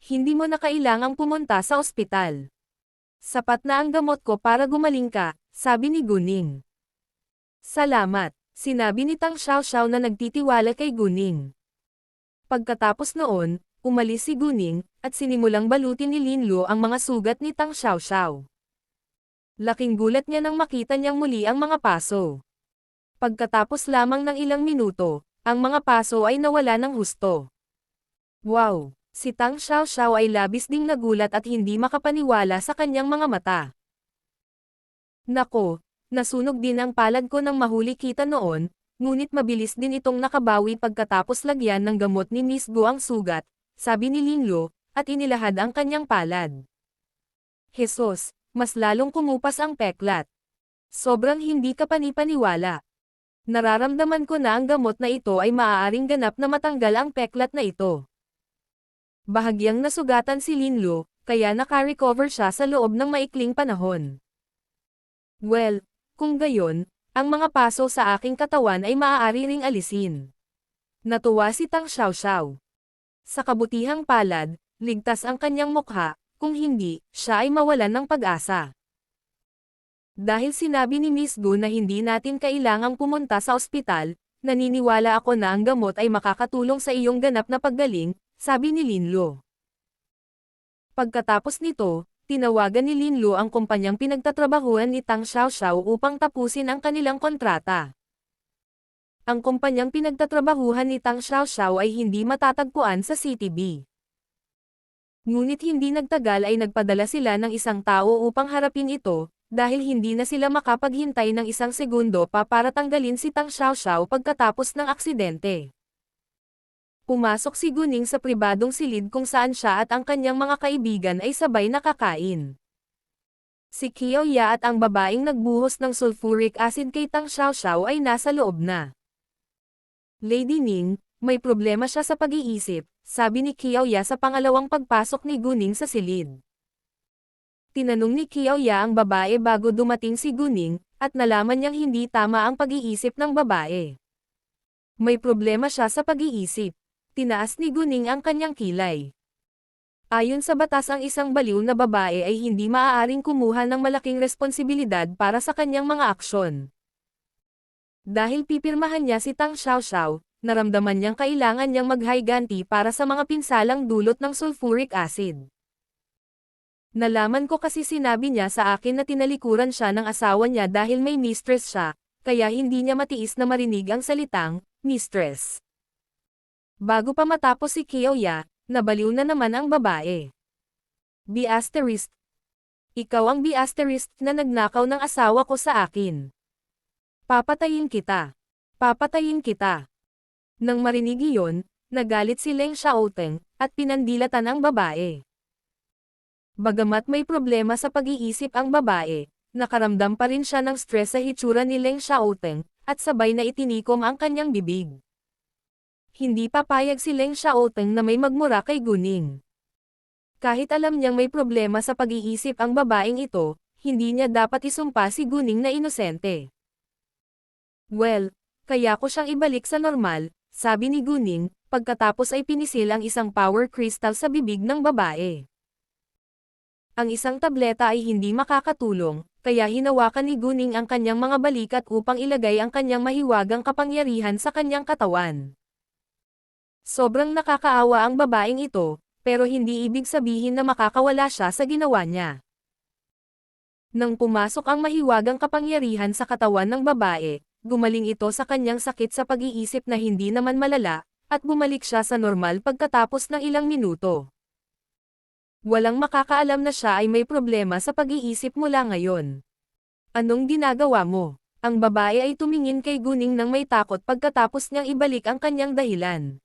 Hindi mo na kailangang pumunta sa ospital. Sapat na ang gamot ko para gumaling ka, sabi ni Guning. Salamat, sinabi ni Tang Xiaoxiao na nagtitiwala kay Guning. Pagkatapos noon, umalis si Guning, at sinimulang balutin ni Lin Luo ang mga sugat ni Tang Xiaoxiao. Laking gulat niya nang makita niyang muli ang mga paso. Pagkatapos lamang ng ilang minuto, ang mga paso ay nawala ng husto. Wow! Si Tang Xiaoxiao ay labis ding nagulat at hindi makapaniwala sa kanyang mga mata. Nako, nasunog din ang palad ko nang mahuli kita noon, ngunit mabilis din itong nakabawi pagkatapos lagyan ng gamot ni Miss Go ang sugat, sabi ni Lin Luo, at inilahad ang kanyang palad. Jesus, mas lalong kumupas ang peklat. Sobrang hindi ka panipaniwala. Nararamdaman ko na ang gamot na ito ay maaaring ganap na matanggal ang peklat na ito. Bahagyang nasugatan si Lin Luo, kaya naka-recover siya sa loob ng maikling panahon. Well, kung gayon, ang mga paso sa aking katawan ay maaari ring alisin. Natuwa si Tang Xiaoxiao. Sa kabutihang palad, ligtas ang kanyang mukha, kung hindi, siya ay mawalan ng pag-asa. Dahil sinabi ni Miss Gu na hindi natin kailangang pumunta sa ospital, naniniwala ako na ang gamot ay makakatulong sa iyong ganap na paggaling, sabi ni Lin Luo. Pagkatapos nito, tinawagan ni Lin Luo ang kumpanyang pinagtatrabahuan ni Tang Xiaoxiao upang tapusin ang kanilang kontrata. Ang kumpanyang pinagtatrabahuhan ni Tang Xiaoxiao ay hindi matatagpuan sa CTB. Ngunit hindi nagtagal ay nagpadala sila ng isang tao upang harapin ito, dahil hindi na sila makapaghintay ng isang segundo pa para tanggalin si Tang Xiaoxiao pagkatapos ng aksidente. Pumasok si Guning sa pribadong silid kung saan siya at ang kanyang mga kaibigan ay sabay nakakain. Si Qiao Ya at ang babaeng nagbuhos ng sulfuric acid kay Tang Xiaoxiao ay nasa loob na. Lady Ning, may problema siya sa pag-iisip, sabi ni Qiao Ya sa pangalawang pagpasok ni Guning sa silid. Tinanong ni Qiao Ya ang babae bago dumating si Guning, at nalaman niyang hindi tama ang pag-iisip ng babae. May problema siya sa pag-iisip. Tinaas ni Guning ang kanyang kilay. Ayon sa batas ang isang baliw na babae ay hindi maaaring kumuha ng malaking responsibilidad para sa kanyang mga aksyon. Dahil pipirmahan niya si Tang Xiaoxiao, naramdaman niyang kailangan niyang maghiganti para sa mga pinsalang dulot ng sulfuric acid. Nalaman ko kasi sinabi niya sa akin na tinalikuran siya ng asawa niya dahil may mistress siya, kaya hindi niya matiis na marinig ang salitang, mistress. Bago pa matapos si Qiao Ya, nabaliw na naman ang babae. B***. Ikaw ang B** na nagnakaw ng asawa ko sa akin. Papatayin kita. Papatayin kita. Nang marinig iyon, nagalit si Leng Xiaoteng, at pinandilatan ang babae. Bagamat may problema sa pag-iisip ang babae, nakaramdam pa rin siya ng stress sa hitsura ni Leng Xiaoteng, at sabay na itinikom ang kanyang bibig. Hindi papayag si Leng Xiaoteng na may magmura kay Guning. Kahit alam niyang may problema sa pag-iisip ang babaeng ito, hindi niya dapat isumpa si Guning na inosente. Well, kaya ko siyang ibalik sa normal, sabi ni Guning, pagkatapos ay pinisil ang isang power crystal sa bibig ng babae. Ang isang tableta ay hindi makakatulong, kaya hinawakan ni Guning ang kanyang mga balikat upang ilagay ang kanyang mahiwagang kapangyarihan sa kanyang katawan. Sobrang nakakaawa ang babaeng ito, pero hindi ibig sabihin na makakawala siya sa ginawa niya. Nang pumasok ang mahiwagang kapangyarihan sa katawan ng babae, gumaling ito sa kanyang sakit sa pag-iisip na hindi naman malala, at bumalik siya sa normal pagkatapos ng ilang minuto. Walang makakaalam na siya ay may problema sa pag-iisip mula ngayon. Anong ginagawa mo? Ang babae ay tumingin kay Guning nang may takot pagkatapos niyang ibalik ang kanyang dahilan.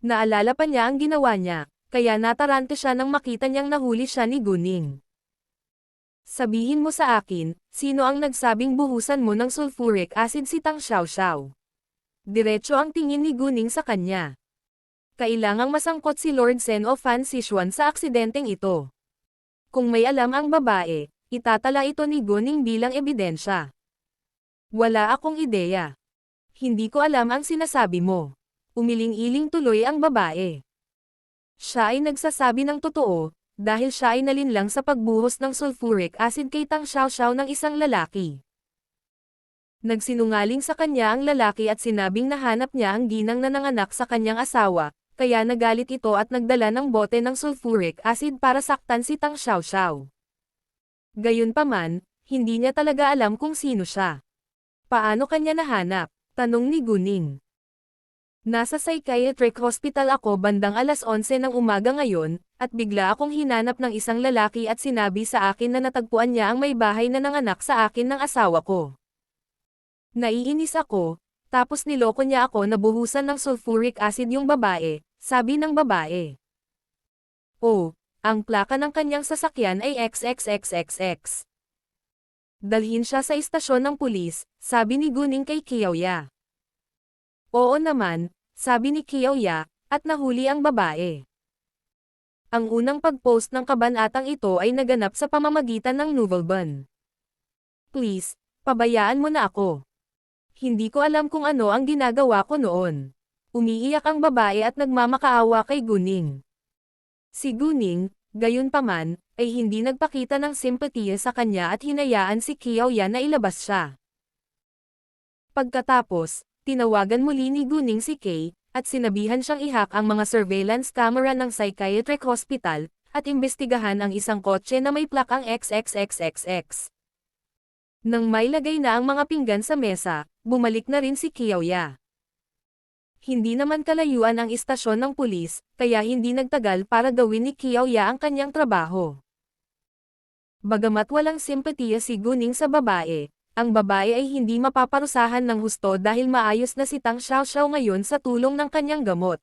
Naalala pa niya ang ginawa niya, kaya natarante siya nang makita niyang nahuli siya ni Guning. Sabihin mo sa akin, sino ang nagsabing buhusan mo ng sulfuric acid si Tang Xiaoxiao? Diretso ang tingin ni Guning sa kanya. Kailangang masangkot si Lord Sen o Fan Sichuan sa aksidenteng ito. Kung may alam ang babae, itatala ito ni Guning bilang ebidensya. Wala akong ideya. Hindi ko alam ang sinasabi mo. Umiling-iling tuloy ang babae. Siya ay nagsasabi ng totoo, dahil siya ay nalinlang sa pagbuhos ng sulfuric acid kay Tang Xiaoxiao ng isang lalaki. Nagsinungaling sa kanya ang lalaki at sinabing nahanap niya ang ginang na nanganak sa kanyang asawa, kaya nagalit ito at nagdala ng bote ng sulfuric acid para saktan si Tang Xiaoxiao. Gayunpaman, hindi niya talaga alam kung sino siya. Paano kanya nahanap? Tanong ni Guning. Nasa psychiatric hospital ako bandang alas 11 ng umaga ngayon, at bigla akong hinanap ng isang lalaki at sinabi sa akin na natagpuan niya ang may bahay na nanganak sa akin ng asawa ko. Naiinis ako, tapos niloko niya ako na buhusan ng sulfuric acid yung babae, sabi ng babae. Oh, ang plaka ng kanyang sasakyan ay XXXXX. Dalhin siya sa istasyon ng pulis, sabi ni Guning kay Kiaoya. Oo naman, sabi ni Kiaoya, at nahuli ang babae. Ang unang pag-post ng kabanatang ito ay naganap sa pamamagitan ng Nuvalban. Please, pabayaan mo na ako. Hindi ko alam kung ano ang ginagawa ko noon. Umiiyak ang babae at nagmamakaawa kay Guning. Si Guning, gayunpaman, ay hindi nagpakita ng simpatiya sa kanya at hinayaan si Kiaoya na ilabas siya. Pagkatapos, tinawagan muli ni Guning si Kay, at sinabihan siyang ihak ang mga surveillance camera ng psychiatric hospital, at imbestigahan ang isang kotse na may plakang XXXXX. Nang may lagay na ang mga pinggan sa mesa, bumalik na rin si Kiaoya. Hindi naman kalayuan ang istasyon ng pulis, kaya hindi nagtagal para gawin ni Kiaoya ang kanyang trabaho. Bagamat walang simpatiya si Guning sa babae, ang babae ay hindi mapaparusahan ng husto dahil maayos na si Tang Xiaoxiao ngayon sa tulong ng kanyang gamot.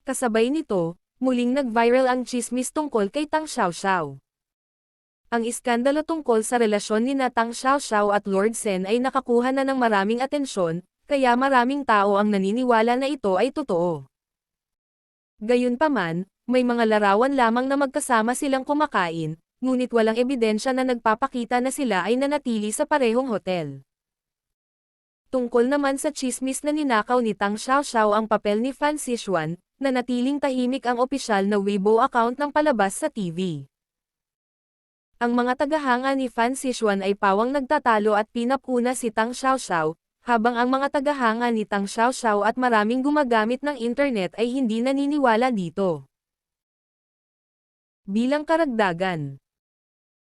Kasabay nito, muling nag-viral ang chismis tungkol kay Tang Xiaoxiao. Ang iskandalo tungkol sa relasyon ni Tang Xiaoxiao at Lord Sen ay nakakuha na ng maraming atensyon, kaya maraming tao ang naniniwala na ito ay totoo. Gayunpaman, may mga larawan lamang na magkasama silang kumakain, ngunit walang ebidensya na nagpapakita na sila ay nanatili sa parehong hotel. Tungkol naman sa chismis na ninakaw ni Tang Xiaoxiao ang papel ni Fan Sichuan, nanatiling tahimik ang opisyal na Weibo account ng palabas sa TV. Ang mga tagahanga ni Fan Sichuan ay pawang nagtatalo at pinapuna si Tang Xiaoxiao, habang ang mga tagahanga ni Tang Xiaoxiao at maraming gumagamit ng internet ay hindi naniniwala dito. Bilang karagdagan,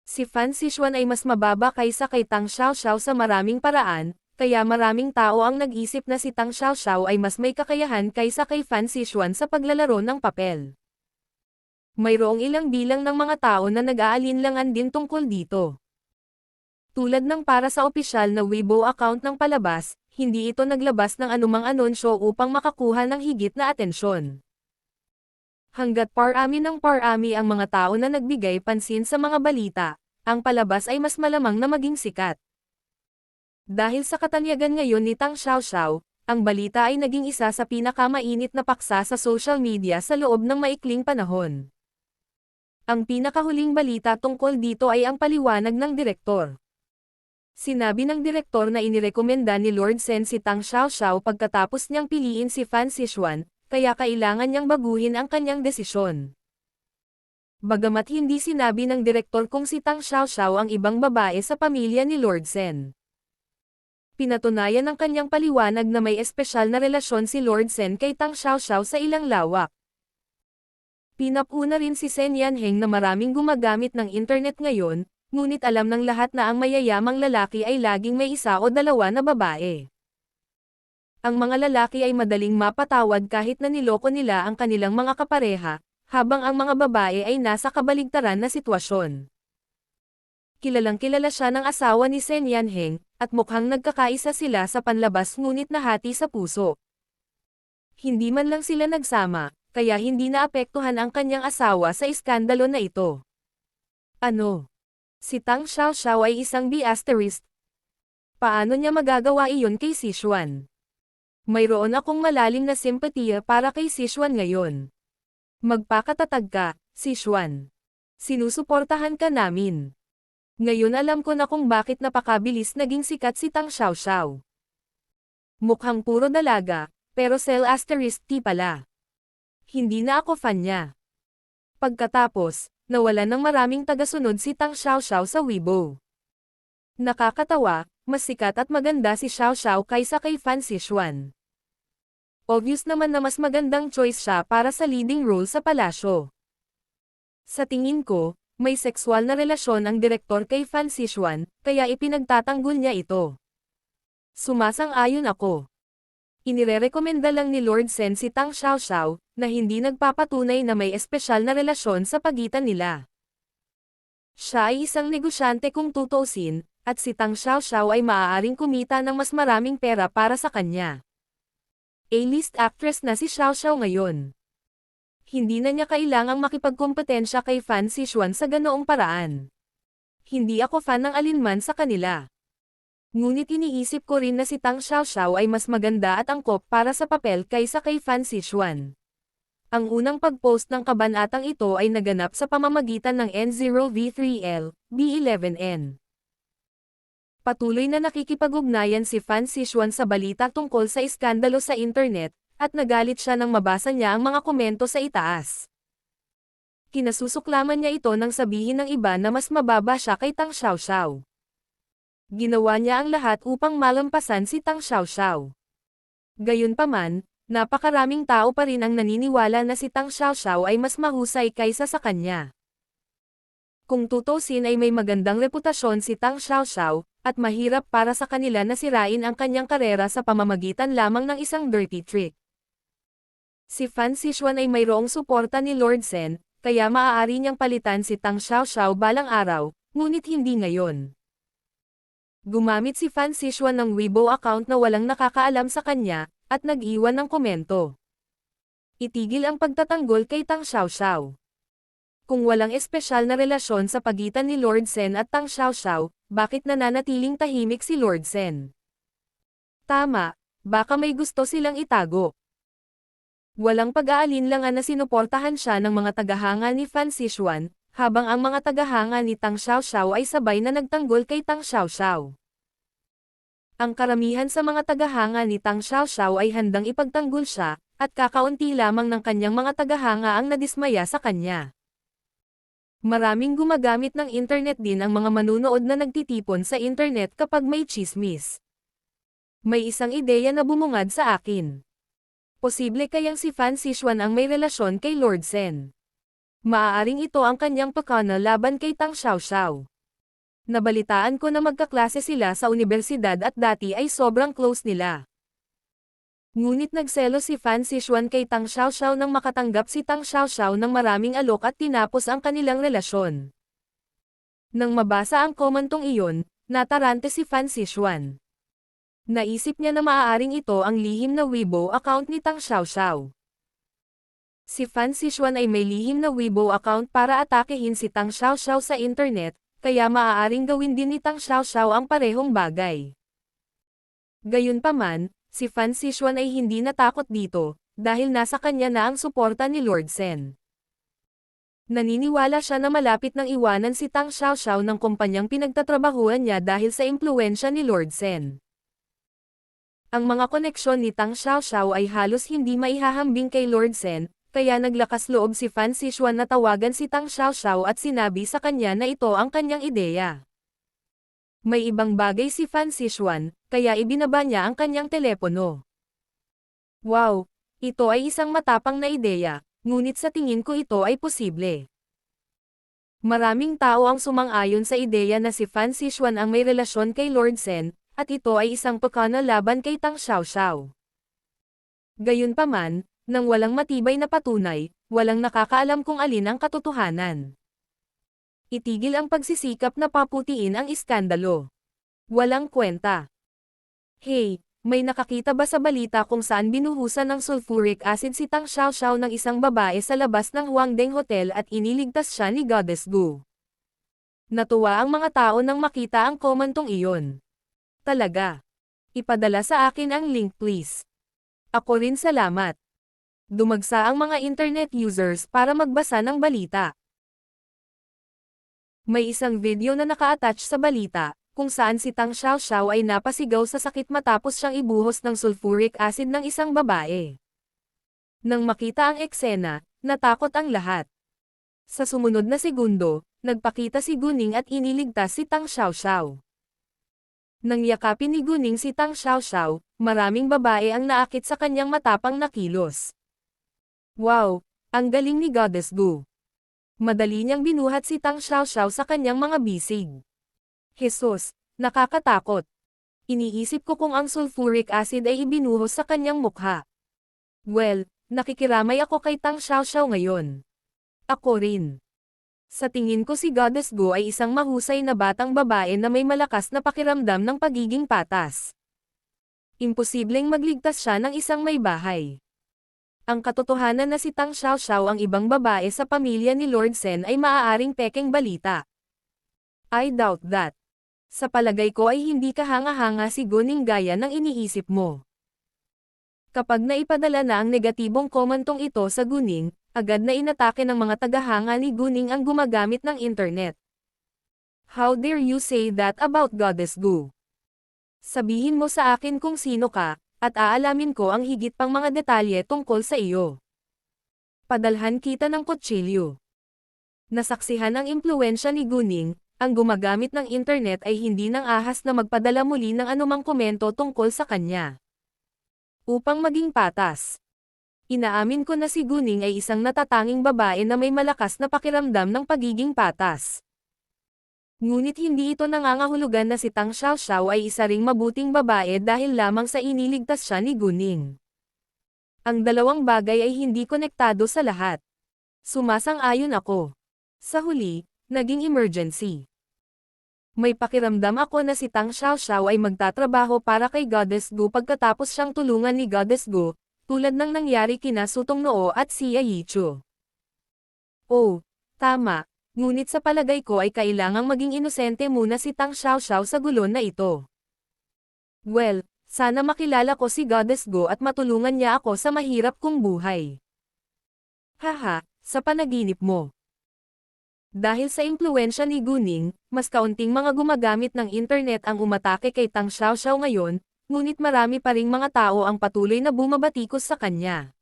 si Fan Sichuan ay mas mababa kaysa kay Tang Xiaoxiao sa maraming paraan, kaya maraming tao ang nag-isip na si Tang Xiaoxiao ay mas may kakayahan kaysa kay Fan Sichuan sa paglalaro ng papel. Mayroong ilang bilang ng mga tao na nag-aalinlangan din tungkol dito. Tulad ng para sa opisyal na Weibo account ng palabas, hindi ito naglabas ng anumang anunsyo upang makakuha ng higit na atensyon. Hanggat parami ng parami ang mga tao na nagbigay pansin sa mga balita, ang palabas ay mas malamang na maging sikat. Dahil sa katanyagan ngayon ni Tang Xiaoxiao, ang balita ay naging isa sa pinakamainit na paksa sa social media sa loob ng maikling panahon. Ang pinakahuling balita tungkol dito ay ang paliwanag ng direktor. Sinabi ng direktor na inirekomenda ni Lord Sen si Tang Xiaoxiao pagkatapos niyang piliin si Fan Sichuan, kaya kailangan niyang baguhin ang kanyang desisyon. Bagamat hindi sinabi ng direktor kung si Tang Xiaoxiao ang ibang babae sa pamilya ni Lord Sen. Pinatunayan ng kanyang paliwanag na may espesyal na relasyon si Lord Sen kay Tang Xiaoxiao sa ilang lawak. Pinapuna rin si Sen Yanheng na maraming gumagamit ng internet ngayon, ngunit alam ng lahat na ang mayayamang lalaki ay laging may isa o dalawa na babae. Ang mga lalaki ay madaling mapatawad kahit na niloko nila ang kanilang mga kapareha, habang ang mga babae ay nasa kabaligtaran na sitwasyon. Kilalang-kilala siya ng asawa ni Sen Yanheng, at mukhang nagkakaisa sila sa panlabas ngunit nahati sa puso. Hindi man lang sila nagsama, kaya hindi naapektuhan ang kanyang asawa sa iskandalo na ito. Ano? Si Tang Xiaoxiao ay isang B***. Paano niya magagawa iyon kay Sichuan? Mayroon akong malalim na simpatiya para kay Sichuan ngayon. Magpakatatag ka, Sichuan. Sinusuportahan ka namin. Ngayon alam ko na kung bakit napakabilis naging sikat si Tang Xiaoxiao. Mukhang puro dalaga, pero cell*T pala. Hindi na ako fan niya. Pagkatapos, nawalan ng maraming tagasunod si Tang Xiaoxiao sa Weibo. Nakakatawa, mas sikat at maganda si Xiaoxiao kaysa kay Fan Zixuan. Obvious naman na mas magandang choice siya para sa leading role sa palasyo. Sa tingin ko, may sexual na relasyon ang direktor kay Fan Zixuan, kaya ipinagtatanggol niya ito. Sumasang-ayon ako. Inirerekomenda lang ni Lord Sen si Tang Xiaoxiao, na hindi nagpapatunay na may espesyal na relasyon sa pagitan nila. Siya ay isang negosyante kung tutuusin, at si Tang Xiaoxiao ay maaaring kumita ng mas maraming pera para sa kanya. A-list actress na si Xiaoxiao ngayon. Hindi na niya kailangang makipagkompetensya kay Fan Zixuan sa ganoong paraan. Hindi ako fan ng alinman sa kanila. Ngunit iniisip ko rin na si Tang Xiaoxiao ay mas maganda at angkop para sa papel kaysa kay Fan Zixuan. Ang unang pag-post ng kabanatang ito ay naganap sa pamamagitan ng N0V3L, B11N. Patuloy na nakikipag-ugnayan si Fan Zixuan sa balita tungkol sa iskandalo sa internet, at nagalit siya nang mabasa niya ang mga komento sa itaas. Kinasusuklaman niya ito nang sabihin ng iba na mas mababa siya kay Tang Xiaoxiao. Ginawa niya ang lahat upang malampasan si Tang Xiaoxiao. Gayunpaman, napakaraming tao pa rin ang naniniwala na si Tang Xiaoxiao ay mas mahusay kaysa sa kanya. Kung tutusin ay may magandang reputasyon si Tang Xiaoxiao, at mahirap para sa kanila na sirain ang kanyang karera sa pamamagitan lamang ng isang dirty trick. Si Fan Zixuan ay mayroong suporta ni Lord Sen, kaya maaari niyang palitan si Tang Xiaoxiao balang araw, ngunit hindi ngayon. Gumamit si Fan Zixuan ng Weibo account na walang nakakaalam sa kanya, at nag-iwan ng komento. Itigil ang pagtatanggol kay Tang Xiaoxiao. Kung walang espesyal na relasyon sa pagitan ni Lord Sen at Tang Xiaoxiao, bakit nananatiling tahimik si Lord Sen? Tama, baka may gusto silang itago. Walang pag-aalinlangan na sinuportahan siya ng mga tagahanga ni Fan Zixuan, habang ang mga tagahanga ni Tang Xiaoxiao ay sabay na nagtanggol kay Tang Xiaoxiao. Ang karamihan sa mga tagahanga ni Tang Xiaoxiao ay handang ipagtanggol siya, at kakaunti lamang ng kanyang mga tagahanga ang nadismaya sa kanya. Maraming gumagamit ng internet din ang mga manunood na nagtitipon sa internet kapag may chismis. May isang ideya na bumungad sa akin. Posible kayang si Fan Zixuan ang may relasyon kay Lord Sen. Maaaring ito ang kanyang pakana laban kay Tang Xiaoxiao. Nabalitaan ko na magkaklase sila sa unibersidad at dati ay sobrang close nila. Ngunit nagselo si Fan Zixuan kay Tang Xiaoxiao nang makatanggap si Tang Xiaoxiao ng maraming alok at tinapos ang kanilang relasyon. Nang mabasa ang komentong iyon, natarante si Fan Zixuan. Naisip niya na maaaring ito ang lihim na Weibo account ni Tang Xiaoxiao. Si Fan Zixuan ay may lihim na Weibo account para atakehin si Tang Xiaoxiao sa internet, kaya maaaring gawin din ni Tang Xiaoxiao ang parehong bagay. Gayunpaman, si Fan Zixuan ay hindi natakot dito, dahil nasa kanya na ang suporta ni Lord Sen. Naniniwala siya na malapit nang iwanan si Tang Xiaoxiao ng kumpanyang pinagtatrabahuan niya dahil sa impluwensya ni Lord Sen. Ang mga koneksyon ni Tang Xiaoxiao ay halos hindi maihahambing kay Lord Sen, kaya naglakas loob si Fan Zixuan na tawagan si Tang Xiaoxiao at sinabi sa kanya na ito ang kanyang ideya. May ibang bagay si Fan Zixuan, kaya ibinaba niya ang kanyang telepono. Wow! Ito ay isang matapang na ideya, ngunit sa tingin ko ito ay posible. Maraming tao ang sumang-ayon sa ideya na si Fan Zixuan ang may relasyon kay Lord Sen, at ito ay isang pakana laban kay Tang Xiaoxiao. Gayunpaman, nang walang matibay na patunay, walang nakakaalam kung alin ang katotohanan. Itigil ang pagsisikap na paputiin ang iskandalo. Walang kwenta. Hey, may nakakita ba sa balita kung saan binuhusan ng sulfuric acid si Tang Xiaoxiao ng isang babae sa labas ng Huangdeng Hotel at iniligtas siya ni Goddess Gu? Natuwa ang mga tao nang makita ang komentong iyon. Talaga. Ipadala sa akin ang link please. Ako rin salamat. Dumagsa ang mga internet users para magbasa ng balita. May isang video na naka-attach sa balita, kung saan si Tang Xiaoxiao ay napasigaw sa sakit matapos siyang ibuhos ng sulfuric acid ng isang babae. Nang makita ang eksena, natakot ang lahat. Sa sumunod na segundo, nagpakita si Guning at iniligtas si Tang Xiaoxiao. Nang yakapin ni Guning si Tang Xiaoxiao, maraming babae ang naakit sa kanyang matapang na kilos. Wow! Ang galing ni Goddess Gu. Madali niyang binuhat si Tang Xiaoxiao sa kanyang mga bisig. Jesus! Nakakatakot! Iniisip ko kung ang sulfuric acid ay ibinuhos sa kanyang mukha. Well, nakikiramay ako kay Tang Xiaoxiao ngayon. Ako rin. Sa tingin ko si Goddess Gu ay isang mahusay na batang babae na may malakas na pakiramdam ng pagiging patas. Imposibleng magligtas siya ng isang may bahay. Ang katotohanan na si Tang Xiaoxiao ang ibang babae sa pamilya ni Lord Sen ay maaaring pekeng balita. I doubt that. Sa palagay ko ay hindi kahanga-hanga si Guning gaya ng iniisip mo. Kapag naipadala na ang negatibong komentong ito sa Guning, agad na inatake ng mga tagahanga ni Guning ang gumagamit ng internet. How dare you say that about Goddess Gu? Sabihin mo sa akin kung sino ka, at aalamin ko ang higit pang mga detalye tungkol sa iyo. Padalhan kita ng kutsilyo. Nasaksihan ang impluwensya ni Guning, ang gumagamit ng internet ay hindi nang ahas na magpadala muli ng anumang komento tungkol sa kanya. Upang maging patas. Inaamin ko na si Guning ay isang natatanging babae na may malakas na pakiramdam ng pagiging patas. Ngunit hindi ito nangangahulugan na si Tang Xiaoxiao ay isa ring mabuting babae dahil lamang sa iniligtas siya ni Guning. Ang dalawang bagay ay hindi konektado sa lahat. Sumasang-ayon ako. Sa huli, naging emergency. May pakiramdam ako na si Tang Xiaoxiao ay magtatrabaho para kay Goddess Gu pagkatapos siyang tulungan ni Goddess Gu, tulad ng nangyari kina Sutong Noo at Xia Yichu. Oh, tama, ngunit sa palagay ko ay kailangang maging inosente muna si Tang Xiaoxiao sa gulo na ito. Well, sana makilala ko si Goddess Gu at matulungan niya ako sa mahirap kong buhay. Haha, sa panaginip mo. Dahil sa impluwensya ni Guning, mas kaunting mga gumagamit ng internet ang umatake kay Tang Xiaoxiao ngayon, ngunit marami pa ring mga tao ang patuloy na bumabatikos sa kanya.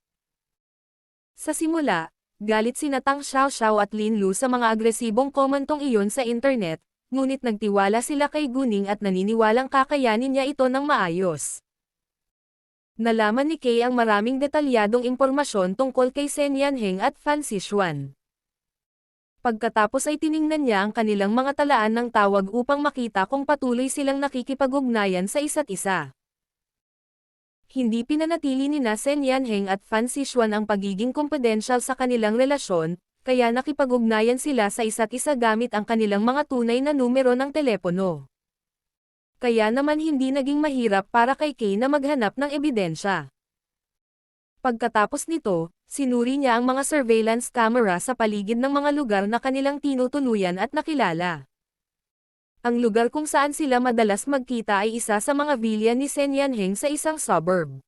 Sa simula, galit sina Tang Xiaoxiao at Lin Lu sa mga agresibong komentong iyon sa internet, ngunit nagtiwala sila kay Guning at naniniwalang kakayanin niya ito ng maayos. Nalaman ni Kay ang maraming detalyadong impormasyon tungkol kay Sen Yanheng at Fan Zixuan. Pagkatapos ay tiningnan niya ang kanilang mga talaan ng tawag upang makita kung patuloy silang nakikipag-ugnayan sa isa't isa. Hindi pinanatili ni Sen Yanheng at Fan Zixuan ang pagiging kumpidensyal sa kanilang relasyon, kaya nakipag-ugnayan sila sa isa't isa gamit ang kanilang mga tunay na numero ng telepono. Kaya naman hindi naging mahirap para kay Kay na maghanap ng ebidensya. Pagkatapos nito, sinuri niya ang mga surveillance camera sa paligid ng mga lugar na kanilang tinutuluyan at nakilala. Ang lugar kung saan sila madalas magkita ay isa sa mga villa ni Sen Yanheng sa isang suburb.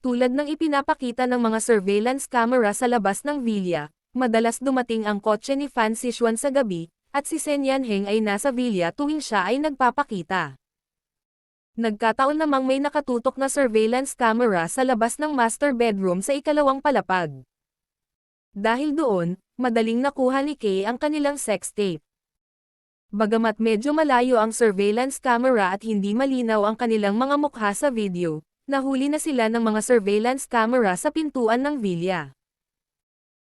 Tulad ng ipinapakita ng mga surveillance camera sa labas ng villa, madalas dumating ang kotse ni Fan Zixuan sa gabi, at si Sen Yanheng ay nasa villa tuwing siya ay nagpapakita. Nagkataon namang may nakatutok na surveillance camera sa labas ng master bedroom sa ikalawang palapag. Dahil doon, madaling nakuha ni Kay ang kanilang sex tape. Bagamat medyo malayo ang surveillance camera at hindi malinaw ang kanilang mga mukha sa video, nahuli na sila ng mga surveillance camera sa pintuan ng villa.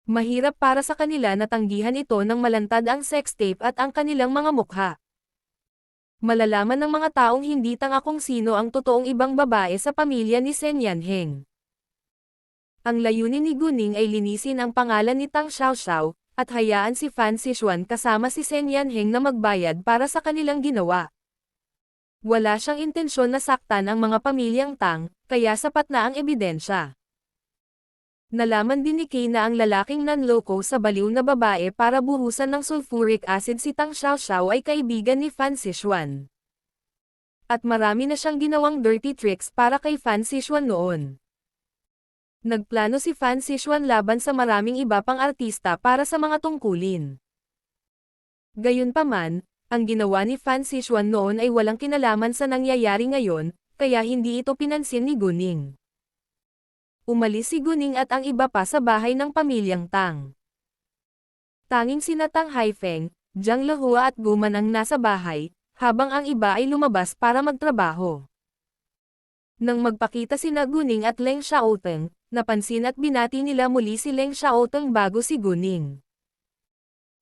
Mahirap para sa kanila na tanggihan ito ng malantad ang sex tape at ang kanilang mga mukha. Malalaman ng mga taong hindi tanga kung sino ang totoong ibang babae sa pamilya ni Sen Yanheng. Ang layunin ni Guning ay linisin ang pangalan ni Tang Xiaoxiao, at hayaan si Fan Zixuan kasama si Sen Yanheng na magbayad para sa kanilang ginawa. Wala siyang intensyon na saktan ang mga pamilyang Tang, kaya sapat na ang ebidensya. Nalaman din ni Kay na ang lalaking nanloko sa baliw na babae para buhusan ng sulfuric acid si Tang Xiaoxiao ay kaibigan ni Fan Zixuan. At marami na siyang ginawang dirty tricks para kay Fan Zixuan noon. Nagplano si Fan Zixuan laban sa maraming iba pang artista para sa mga tungkulin. Gayunpaman, ang ginawa ni Fan Zixuan noon ay walang kinalaman sa nangyayari ngayon, kaya hindi ito pinansin ni Guning. Umalis si Guning at ang iba pa sa bahay ng pamilyang Tang. Tanging sina Tang Haifeng, Jiang Lehua at Guman ang nasa bahay, habang ang iba ay lumabas para magtrabaho. Nang magpakita sina Guning at Leng Xiaoteng, napansin at binati nila muli si Leng Xiaoteng bago si Guning.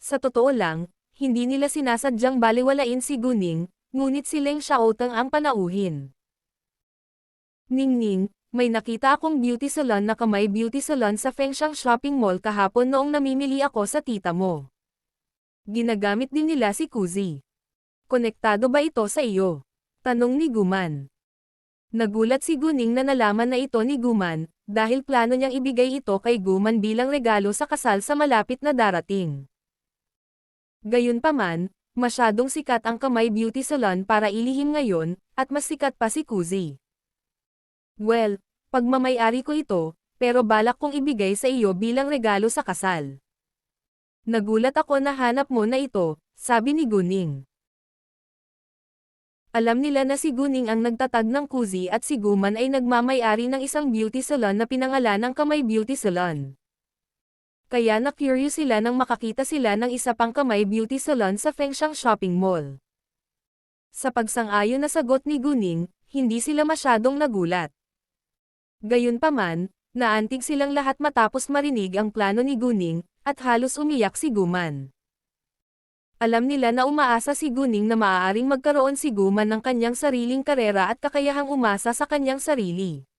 Sa totoo lang, hindi nila sinasadyang baliwalain si Guning, ngunit si Leng Xiaoteng ang panauhin. Ningning, may nakita akong beauty salon na kamay beauty salon sa Fengshan Shopping Mall kahapon noong namimili ako sa tita mo. Ginagamit din nila si Kuzi. Konektado ba ito sa iyo? Tanong ni Guman. Nagulat si Guning na nalaman na ito ni Guman, dahil plano niyang ibigay ito kay Guman bilang regalo sa kasal sa malapit na darating. Gayunpaman, masyadong sikat ang kamay beauty salon para ilihim ngayon, at mas sikat pa si Kuzi. Well, pagmamay-ari ko ito, pero balak kong ibigay sa iyo bilang regalo sa kasal. Nagulat ako na hanap mo na ito, sabi ni Guning. Alam nila na si Guning ang nagtatag ng Kuzi at si Guman ay nagmamay-ari ng isang beauty salon na pinangalan ng Kamay Beauty Salon. Kaya na-curious sila nang makakita sila ng isa pang Kamay Beauty Salon sa Fengshan Shopping Mall. Sa pagsang-ayon na sagot ni Guning, hindi sila masyadong nagulat. Gayunpaman, naantig silang lahat matapos marinig ang plano ni Guning, at halos umiyak si Guman. Alam nila na umaasa si Guning na maaaring magkaroon si Guman ng kanyang sariling karera at kakayahang umasa sa kanyang sarili.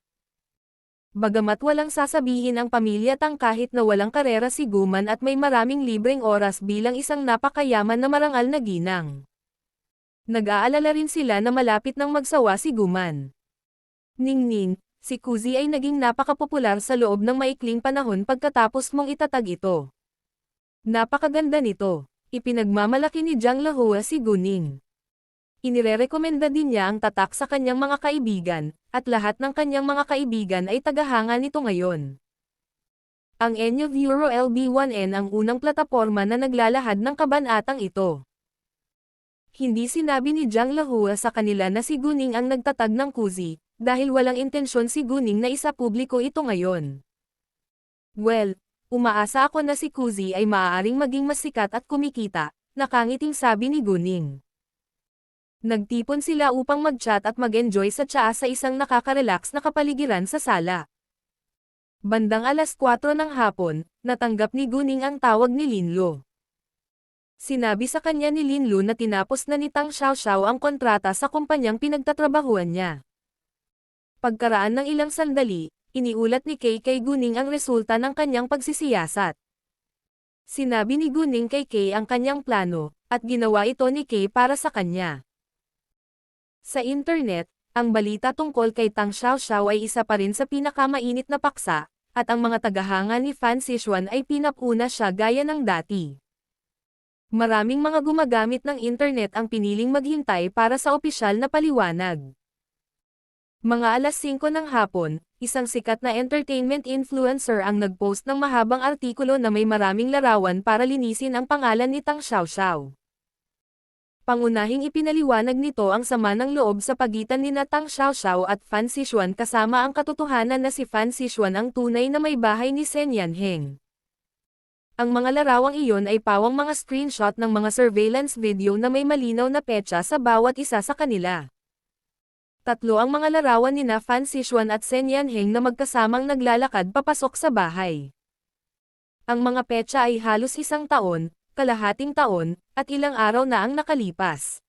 Bagamat walang sasabihin ang pamilya Tang kahit na walang karera si Guman at may maraming libreng oras bilang isang napakayaman na marangal na ginang. Nag-aalala rin sila na malapit nang magsawa si Guman. Ningning, si Kuzi ay naging napakapopular sa loob ng maikling panahon pagkatapos mong itatag ito. Napakaganda nito. Ipinagmamalaki ni Jiang Lehua si Guning. Inirerekomenda din niya ang tatak sa kanyang mga kaibigan, at lahat ng kanyang mga kaibigan ay tagahanga nito ngayon. Ang Enyo Euro LB1N ang unang plataporma na naglalahad ng kabanatang ito. Hindi sinabi ni Jiang Lehua sa kanila na si Guning ang nagtatag ng Kuzi, dahil walang intensyon si Guning na isapubliko ito ngayon. Well, umaasa ako na si Kuzi ay maaaring maging mas sikat at kumikita, nakangiting sabi ni Guning. Nagtipon sila upang mag-chat at mag-enjoy sa tsaa sa isang nakaka-relax na kapaligiran sa sala. Bandang alas 4 ng hapon, natanggap ni Guning ang tawag ni Linlo. Sinabi sa kanya ni Linlo na tinapos na ni Tang Xiaoxiao ang kontrata sa kumpanyang pinagtatrabahuan niya. Pagkaraan ng ilang sandali, iniulat ni Kay kay Guning ang resulta ng kanyang pagsisiyasat. Sinabi ni Guning kay Kay ang kanyang plano, at ginawa ito ni Kay para sa kanya. Sa internet, ang balita tungkol kay Tang Xiaoxiao ay isa pa rin sa pinakamainit na paksa, at ang mga tagahanga ni Fan Sichuan ay pinapuna siya gaya ng dati. Maraming mga gumagamit ng internet ang piniling maghintay para sa opisyal na paliwanag. Mga alas 5 ng hapon, isang sikat na entertainment influencer ang nagpost ng mahabang artikulo na may maraming larawan para linisin ang pangalan ni Tang Xiaoxiao. Pangunahing ipinaliwanag nito ang sama ng loob sa pagitan ni Tang Xiaoxiao at Fan Sichuan kasama ang katotohanan na si Fan Sichuan ang tunay na may bahay ni Sen Yanheng. Ang mga larawang iyon ay pawang mga screenshot ng mga surveillance video na may malinaw na petsa sa bawat isa sa kanila. Tatlo ang mga larawan ni Fan Sichuan at Sen Yanheng na magkasamang naglalakad papasok sa bahay. Ang mga petsa ay halos isang taon, kalahating taon, at ilang araw na ang nakalipas.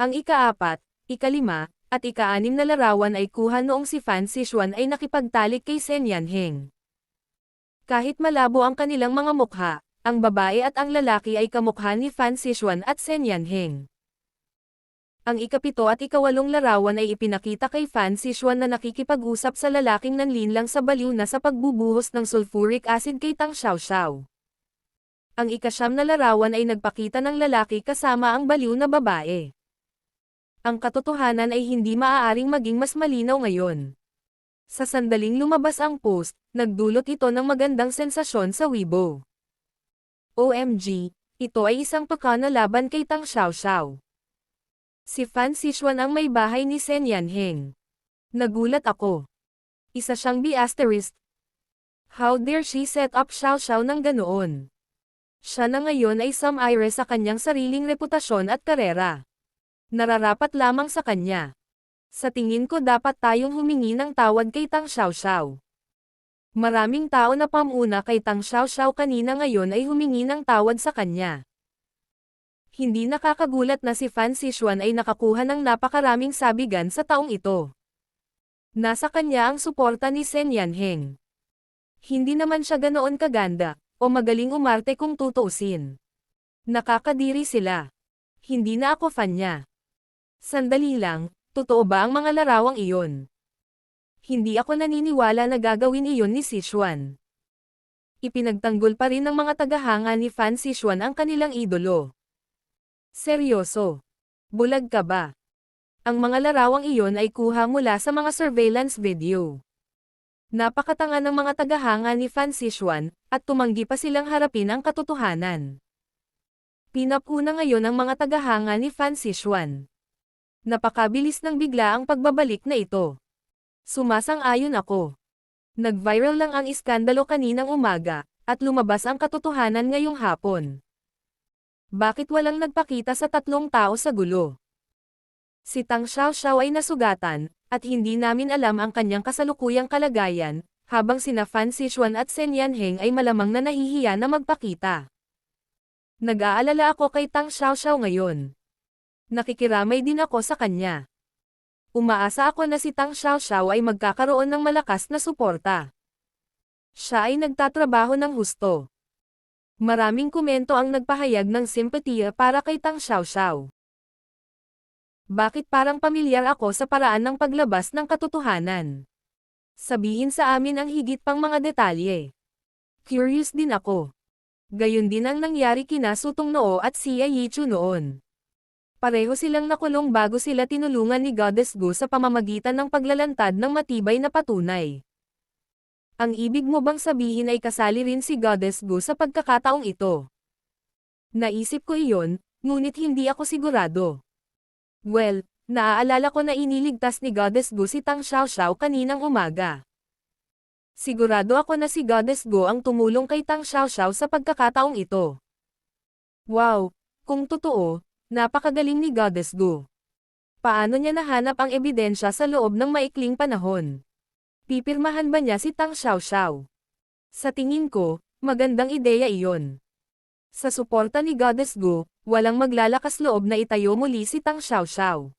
Ang ika-4, ika-5, at ika-6 na larawan ay kuha noong si Fan Sichuan ay nakipagtalik kay Sen Yanheng. Kahit malabo ang kanilang mga mukha, ang babae at ang lalaki ay kamukha ni Fan Sichuan at Sen Yanheng. Ang ika-7 at ika-8 larawan ay ipinakita kay Fan Sichuan na nakikipag-usap sa lalaking nanlinlang sa baliw na sa pagbubuhos ng sulfuric acid kay Tang Xiaoxiao. Ang ika-9 na larawan ay nagpakita ng lalaki kasama ang baliw na babae. Ang katotohanan ay hindi maaaring maging mas malinaw ngayon. Sa sandaling lumabas ang post, nagdulot ito ng magandang sensasyon sa Weibo. OMG, ito ay isang pakana laban kay Tang Xiaoxiao. Si Fan Sichuan ang may bahay ni Sen Yanheng. Nagulat ako. Isa siyang B***. How dare she set up Xiao Xiao ng ganoon? Siya na ngayon ay sumire sa kanyang sariling reputasyon at karera. Nararapat lamang sa kanya. Sa tingin ko dapat tayong humingi ng tawad kay Tang Xiaoxiao. Maraming tao na pamuna kay Tang Xiaoxiao kanina ngayon ay humingi ng tawad sa kanya. Hindi nakakagulat na si Fan Zixuan ay nakakuha ng napakaraming sabigan sa taong ito. Nasa kanya ang suporta ni Shen Yanheng. Hindi naman siya ganoon kaganda, o magaling umarte kung tutuusin. Nakakadiri sila. Hindi na ako fan niya. Sandali lang, totoo ba ang mga larawang iyon? Hindi ako naniniwala na gagawin iyon ni Zixuan. Ipinagtanggol pa rin ng mga tagahanga ni Fan Zixuan ang kanilang idolo. Seryoso? Bulag ka ba? Ang mga larawang iyon ay kuha mula sa mga surveillance video. Napakatanga ng mga tagahanga ni Fan Zixuan, at tumanggi pa silang harapin ang katotohanan. Pinapuna ngayon ang mga tagahanga ni Fan Zixuan. Napakabilis ng bigla ang pagbabalik na ito. Sumasang-ayon ako. Nag-viral lang ang iskandalo kaninang umaga, at lumabas ang katotohanan ngayong hapon. Bakit walang nagpakita sa 3 tao sa gulo? Si Tang Xiaoxiao ay nasugatan, at hindi namin alam ang kanyang kasalukuyang kalagayan, habang sina Fan Zixuan at Shen Yanheng ay malamang na nahihiya na magpakita. Nag-aalala ako kay Tang Xiaoxiao ngayon. Nakikiramay din ako sa kanya. Umaasa ako na si Tang Xiaoxiao ay magkakaroon ng malakas na suporta. Siya ay nagtatrabaho ng husto. Maraming komento ang nagpahayag ng simpatiya para kay Tang Xiaoxiao. Bakit parang pamilyar ako sa paraan ng paglabas ng katotohanan? Sabihin sa amin ang higit pang mga detalye. Curious din ako. Gayon din ang nangyari kina Su Tongnuo at Xia Yichu noon. Pareho silang nakulong bago sila tinulungan ni Goddess Gu sa pamamagitan ng paglalantad ng matibay na patunay. Ang ibig mo bang sabihin ay kasali rin si Goddess Gu sa pagkakataong ito? Naisip ko iyon, ngunit hindi ako sigurado. Well, naaalala ko na iniligtas ni Goddess Gu si Tang Xiaoxiao kaninang umaga. Sigurado ako na si Goddess Gu ang tumulong kay Tang Xiaoxiao sa pagkakataong ito. Wow, kung totoo, napakagaling ni Goddess Gu. Paano niya nahanap ang ebidensya sa loob ng maikling panahon? Pipirmahan ba niya si Tang Xiaoxiao? Sa tingin ko, magandang ideya iyon. Sa suporta ni Goddess Gu, walang maglalakas loob na itayo muli si Tang Xiaoxiao.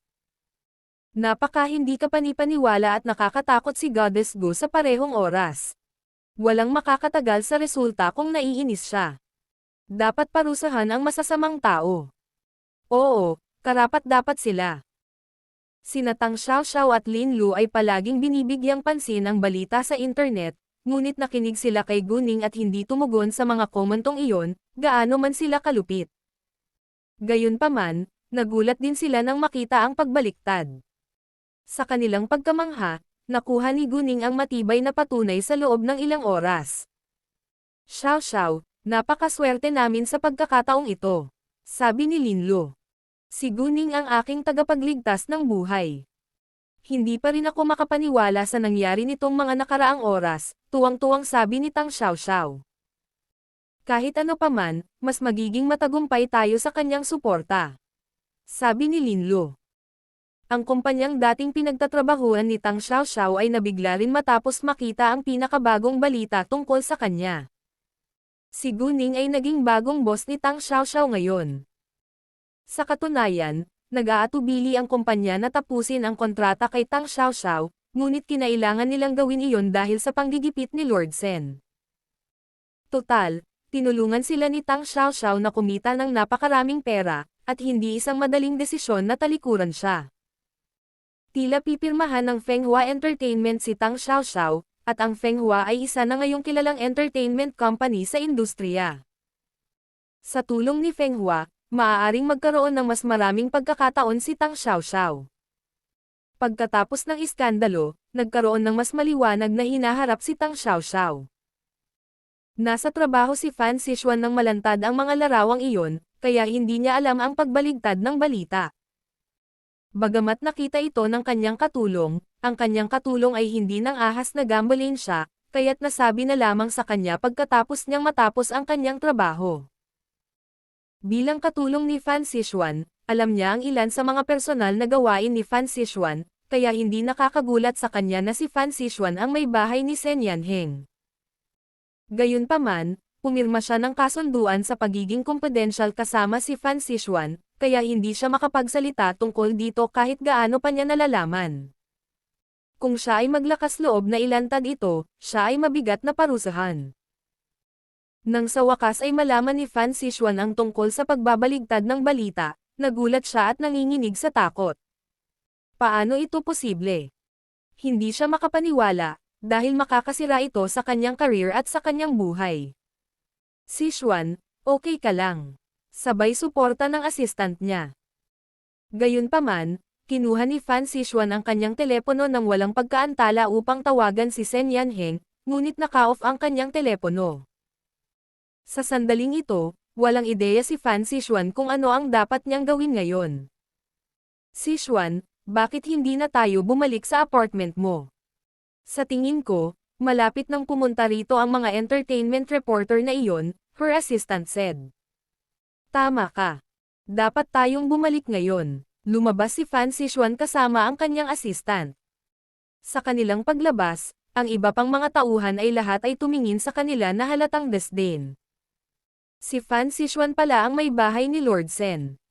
Napaka hindi ka panipaniwala at nakakatakot si Goddess Gu sa parehong oras. Walang makakatagal sa resulta kung naiinis siya. Dapat parusahan ang masasamang tao. Oo, karapat-dapat sila. Sina Tang Xiaoxiao at Lin Lu ay palaging binibigyang pansin ang balita sa internet, ngunit nakinig sila kay Guning at hindi tumugon sa mga komentong iyon, gaano man sila kalupit. Gayunpaman, nagulat din sila nang makita ang pagbaliktad. Sa kanilang pagkamangha, nakuha ni Guning ang matibay na patunay sa loob ng ilang oras. Xiaoxiao, napakaswerte namin sa pagkakataong ito, sabi ni Lin Lu. Si Guning ang aking tagapagligtas ng buhay. Hindi pa rin ako makapaniwala sa nangyari nitong mga nakaraang oras, tuwang-tuwang sabi ni Tang Xiaoxiao. Kahit ano paman, mas magiging matagumpay tayo sa kanyang suporta, sabi ni Lin Lu. Ang kumpanyang dating pinagtatrabahuan ni Tang Xiaoxiao ay nabigla rin matapos makita ang pinakabagong balita tungkol sa kanya. Si Guning ay naging bagong boss ni Tang Xiaoxiao ngayon. Sa katunayan, nag-aatubili ang kumpanya na tapusin ang kontrata kay Tang Xiaoxiao, ngunit kinailangan nilang gawin iyon dahil sa panggigipit ni Lord Shen. Total, tinulungan sila ni Tang Xiaoxiao na kumita ng napakaraming pera, at hindi isang madaling desisyon na talikuran siya. Tila pipirmahan ng Fenghua Entertainment si Tang Xiaoxiao, at ang Fenghua ay isa na ngayong kilalang entertainment company sa industriya. Sa tulong ni Fenghua, maaaring magkaroon ng mas maraming pagkakataon si Tang Xiaoxiao. Pagkatapos ng iskandalo, nagkaroon ng mas maliwanag na hinaharap si Tang Xiaoxiao. Nasa trabaho si Fan Zixuan nang malantad ang mga larawang iyon, kaya hindi niya alam ang pagbaligtad ng balita. Bagamat nakita ito ng kanyang katulong, ang kanyang katulong ay hindi nang ahas na gambling siya, kaya't nasabi na lamang sa kanya pagkatapos niyang matapos ang kanyang trabaho. Bilang katulong ni Fan Sichuan, alam niya ang ilan sa mga personal na gawain ni Fan Sichuan, kaya hindi nakakagulat sa kanya na si Fan Sichuan ang may bahay ni Sen Yanheng. Gayunpaman, pumirma siya ng kasunduan sa pagiging confidential kasama si Fan Sichuan, kaya hindi siya makapagsalita tungkol dito kahit gaano pa niya nalalaman. Kung siya ay maglakas loob na ilantad ito, siya ay mabigat na parusahan. Nang sa wakas ay malaman ni Fan Sichuan ang tungkol sa pagbabaligtad ng balita, nagulat siya at nanginginig sa takot. Paano ito posible? Hindi siya makapaniwala, dahil makakasira ito sa kanyang career at sa kanyang buhay. Sichuan, okay ka lang. Sabay suporta ng assistant niya. Gayunpaman, kinuha ni Fan Sichuan ang kanyang telepono nang walang pagkaantala upang tawagan si Sen Yanheng, ngunit naka-off ang kanyang telepono. Sa sandaling ito, walang ideya si Fan Sichuan kung ano ang dapat niyang gawin ngayon. Sichuan, bakit hindi na tayo bumalik sa apartment mo? Sa tingin ko, malapit nang pumunta rito ang mga entertainment reporter na iyon, her assistant said. Tama ka. Dapat tayong bumalik ngayon. Lumabas si Fan Sichuan kasama ang kanyang assistant. Sa kanilang paglabas, ang iba pang mga tauhan ay lahat ay tumingin sa kanila na halatang disdain. Si Fan Sichuan pala ang may bahay ni Lord Sen.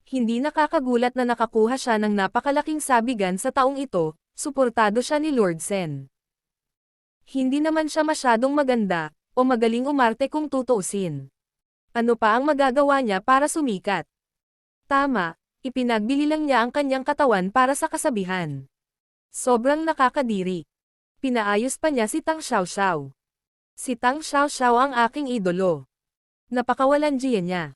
Hindi nakakagulat na nakakuha siya ng napakalaking sabigan sa taong ito, suportado siya ni Lord Sen. Hindi naman siya masyadong maganda, o magaling umarte kung tutuusin. Ano pa ang magagawa niya para sumikat? Tama, ipinagbili lang niya ang kanyang katawan para sa kasabihan. Sobrang nakakadiri. Pinaayos pa niya si Tang Xiaoxiao. Si Tang Xiaoxiao ang aking idolo. Napakawalandiya niya.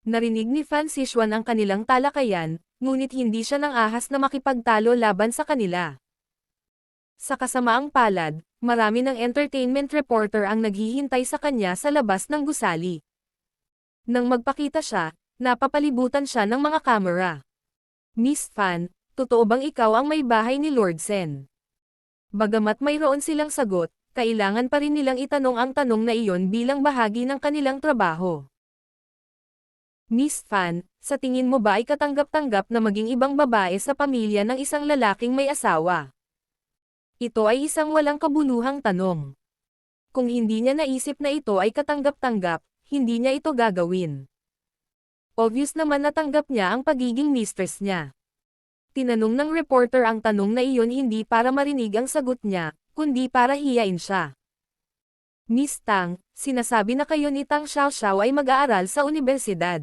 Narinig ni Fan Sichuan ang kanilang talakayan, ngunit hindi siya nang ahas na makipagtalo laban sa kanila. Sa kasamaang palad, marami ng entertainment reporter ang naghihintay sa kanya sa labas ng gusali. Nang magpakita siya, napapalibutan siya ng mga kamera. Miss Fan, totoo bang ikaw ang may bahay ni Lord Sen? Bagamat mayroon silang sagot, kailangan pa rin nilang itanong ang tanong na iyon bilang bahagi ng kanilang trabaho. Miss Fan, sa tingin mo ba ay katanggap-tanggap na maging ibang babae sa pamilya ng isang lalaking may asawa? Ito ay isang walang kabuluhang tanong. Kung hindi niya naisip na ito ay katanggap-tanggap, hindi niya ito gagawin. Obvious naman na tanggap niya ang pagiging mistress niya. Tinanong ng reporter ang tanong na iyon hindi para marinig ang sagot niya, kundi para hiyain siya. Miss Tang, sinasabi na kayo ni Tang Xiaoxiao ay mag-aaral sa unibersidad.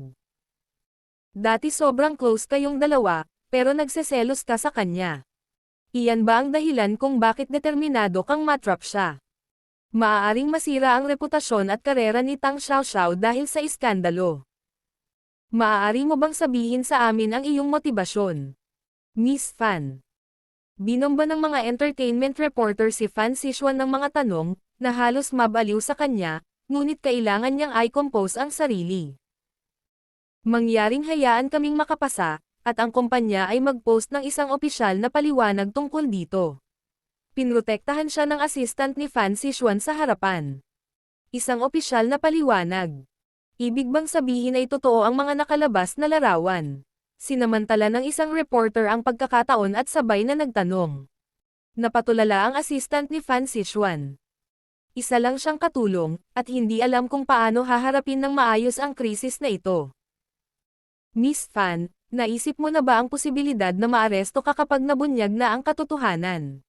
Dati sobrang close kayong dalawa, pero nagseselos ka sa kanya. Iyan ba ang dahilan kung bakit determinado kang matrap siya? Maaaring masira ang reputasyon at karera ni Tang Xiaoxiao dahil sa iskandalo. Maaari mo bang sabihin sa amin ang iyong motibasyon? Miss Fan. Binomba ng mga entertainment reporter si Fan Sichuan ng mga tanong, na halos mabaliw sa kanya, ngunit kailangan niyang i-compose ang sarili. Mangyaring hayaan kaming makapasa, at ang kumpanya ay mag-post ng isang opisyal na paliwanag tungkol dito. Pinrotektahan siya ng assistant ni Fan Sichuan sa harapan. Isang opisyal na paliwanag. Ibig bang sabihin ay totoo ang mga nakalabas na larawan? Sinamantala ng isang reporter ang pagkakataon at sabay na nagtanong. Napatulala ang assistant ni Fan Sichuan. Isa lang siyang katulong, at hindi alam kung paano haharapin ng maayos ang krisis na ito. Miss Fan, naisip mo na ba ang posibilidad na maaresto ka kapag nabunyag na ang katotohanan?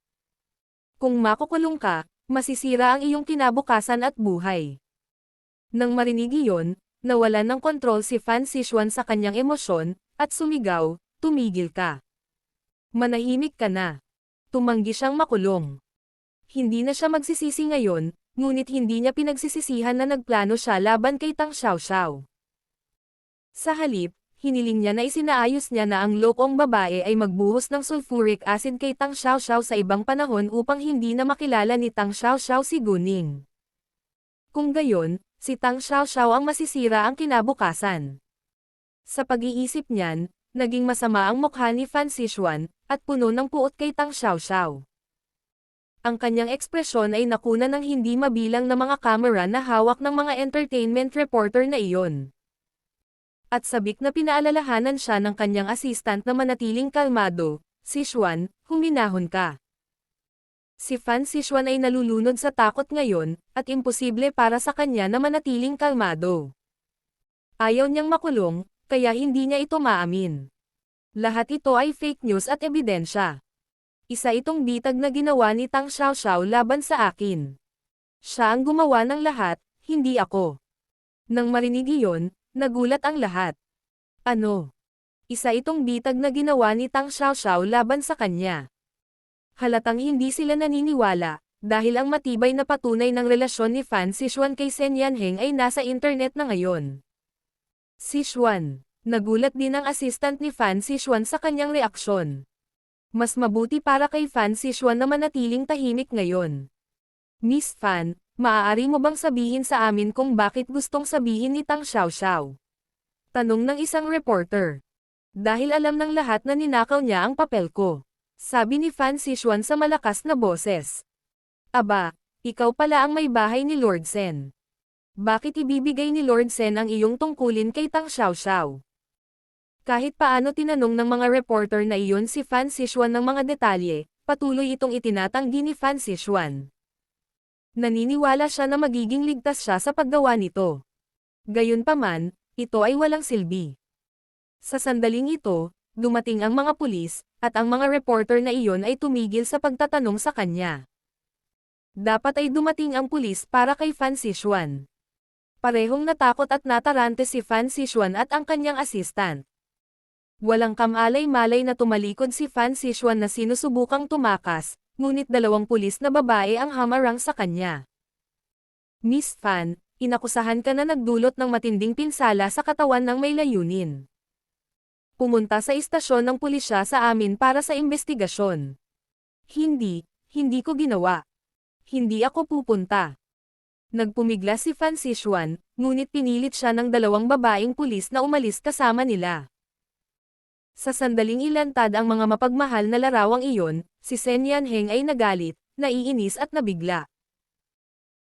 Kung makukulong ka, masisira ang iyong kinabukasan at buhay. Nang marinig iyon, nawalan ng kontrol si Fan Sichuan sa kanyang emosyon, at sumigaw, tumigil ka. Manahimik ka na. Tumanggi siyang makulong. Hindi na siya magsisisi ngayon, ngunit hindi niya pinagsisisihan na nagplano siya laban kay Tang Xiaoxiao. Sa halip, hiniling niya na isinaayos niya na ang lokong babae ay magbuhos ng sulfuric acid kay Tang Xiaoxiao sa ibang panahon upang hindi na makilala ni Tang Xiaoxiao si Guning. Kung gayon, si Tang Xiaoxiao ang masisira ang kinabukasan. Sa pag-iisip niyan, naging masama ang mukha ni Fan Sichuan, at puno ng puot kay Tang Xiaoxiao. Ang kanyang ekspresyon ay nakuna ng hindi mabilang na mga kamera na hawak ng mga entertainment reporter na iyon. At sabik na pinaalalahanan siya ng kanyang assistant na manatiling kalmado, "Sichuan, huminahon ka." Si Fan Sichuan ay nalulunod sa takot ngayon, at imposible para sa kanya na manatiling kalmado. Ayaw niyang makulong, kaya hindi niya ito maamin. Lahat ito ay fake news at ebidensya. Isa itong bitag na ginawa ni Tang Xiaoxiao laban sa akin. Siya ang gumawa ng lahat, hindi ako. Nang marinig iyon, nagulat ang lahat. Ano? Isa itong bitag na ginawa ni Tang Xiaoxiao laban sa kanya. Halatang hindi sila naniniwala, dahil ang matibay na patunay ng relasyon ni Fan Sichuan kay Sen Yanheng ay nasa internet na ngayon. Sichuan. Nagulat din ang assistant ni Fan Sichuan sa kanyang reaksyon. Mas mabuti para kay Fan Sichuan na manatiling tahimik ngayon. Miss Fan, maaari mo bang sabihin sa amin kung bakit gustong sabihin ni Tang Xiaoxiao? Tanong ng isang reporter. Dahil alam ng lahat na ninakaw niya ang papel ko. Sabi ni Fan Sichuan sa malakas na boses. Aba, ikaw pala ang may bahay ni Lord Sen. Bakit ibibigay ni Lord Sen ang iyong tungkulin kay Tang Xiaoxiao? Kahit paano tinanong ng mga reporter na iyon si Fan Sichuan ng mga detalye, patuloy itong itinatanggi ni Fan Sichuan. Naniniwala siya na magiging ligtas siya sa paggawa nito. Gayunpaman, ito ay walang silbi. Sa sandaling ito, dumating ang mga pulis, at ang mga reporter na iyon ay tumigil sa pagtatanong sa kanya. Dapat ay dumating ang pulis para kay Fan Sichuan. Parehong natakot at natarante si Fan Sichuan at ang kanyang assistant. Walang kamalay-malay na tumalikod si Fan Sichuan na sinusubukang tumakas, ngunit dalawang pulis na babae ang hamarang sa kanya. Miss Fan, inakusahan ka na nagdulot ng matinding pinsala sa katawan ng may layunin. Pumunta sa istasyon ng pulisya sa amin para sa investigasyon. Hindi ko ginawa. Hindi ako pupunta. Nagpumigla si Fan Sichuan, ngunit pinilit siya ng dalawang babaeng pulis na umalis kasama nila. Sa sandaling ilantad ang mga mapagmahal na larawang iyon, si Sen Yanheng ay nagalit, naiinis at nabigla.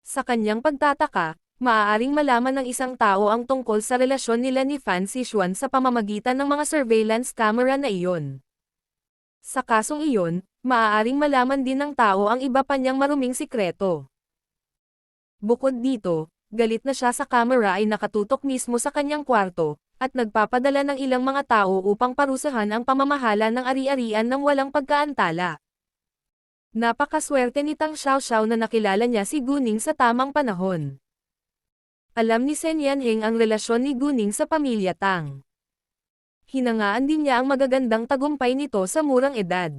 Sa kanyang pagtataka, maaaring malaman ng isang tao ang tungkol sa relasyon nila ni Fan Sichuan sa pamamagitan ng mga surveillance camera na iyon. Sa kasong iyon, maaaring malaman din ng tao ang iba pa niyang maruming sikreto. Bukod dito, galit na siya sa camera ay nakatutok mismo sa kanyang kwarto, at nagpapadala ng ilang mga tao upang parusahan ang pamamahala ng ari-arian ng walang pagkaantala. Napakaswerte ni Tang Xiaoxiao na nakilala niya si Guning sa tamang panahon. Alam ni Sen Yanheng ang relasyon ni Guning sa pamilya Tang. Hinangaan din niya ang magagandang tagumpay nito sa murang edad.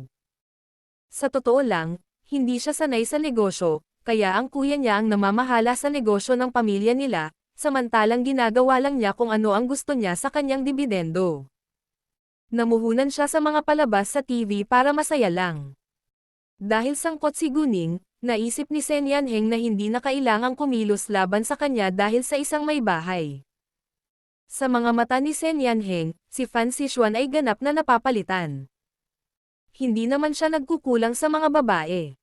Sa totoo lang, hindi siya sanay sa negosyo, kaya ang kuya niya ang namamahala sa negosyo ng pamilya nila, samantalang ginagawa lang niya kung ano ang gusto niya sa kanyang dibidendo. Namuhunan siya sa mga palabas sa TV para masaya lang. Dahil sangkot si Guning, naisip ni Sen Yanheng na hindi na kailangang kumilos laban sa kanya dahil sa isang may bahay. Sa mga mata ni Sen Yanheng, si Fan Sichuan ay ganap na napapalitan. Hindi naman siya nagkukulang sa mga babae.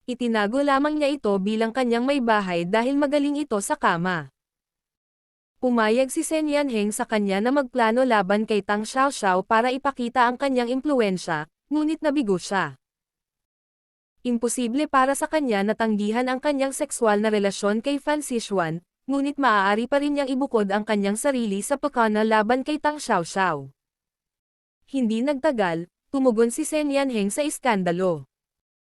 Itinago lamang niya ito bilang kanyang may bahay dahil magaling ito sa kama. Pumayag si Sen Yanheng sa kanya na magplano laban kay Tang Xiaoxiao para ipakita ang kanyang impluwensya, ngunit nabigo siya. Imposible para sa kanya na tanggihan ang kanyang sexual na relasyon kay Fan Sichuan, ngunit maaari pa rin niyang ibukod ang kanyang sarili sa pakana laban kay Tang Xiaoxiao. Hindi nagtagal, tumugon si Sen Yanheng sa iskandalo.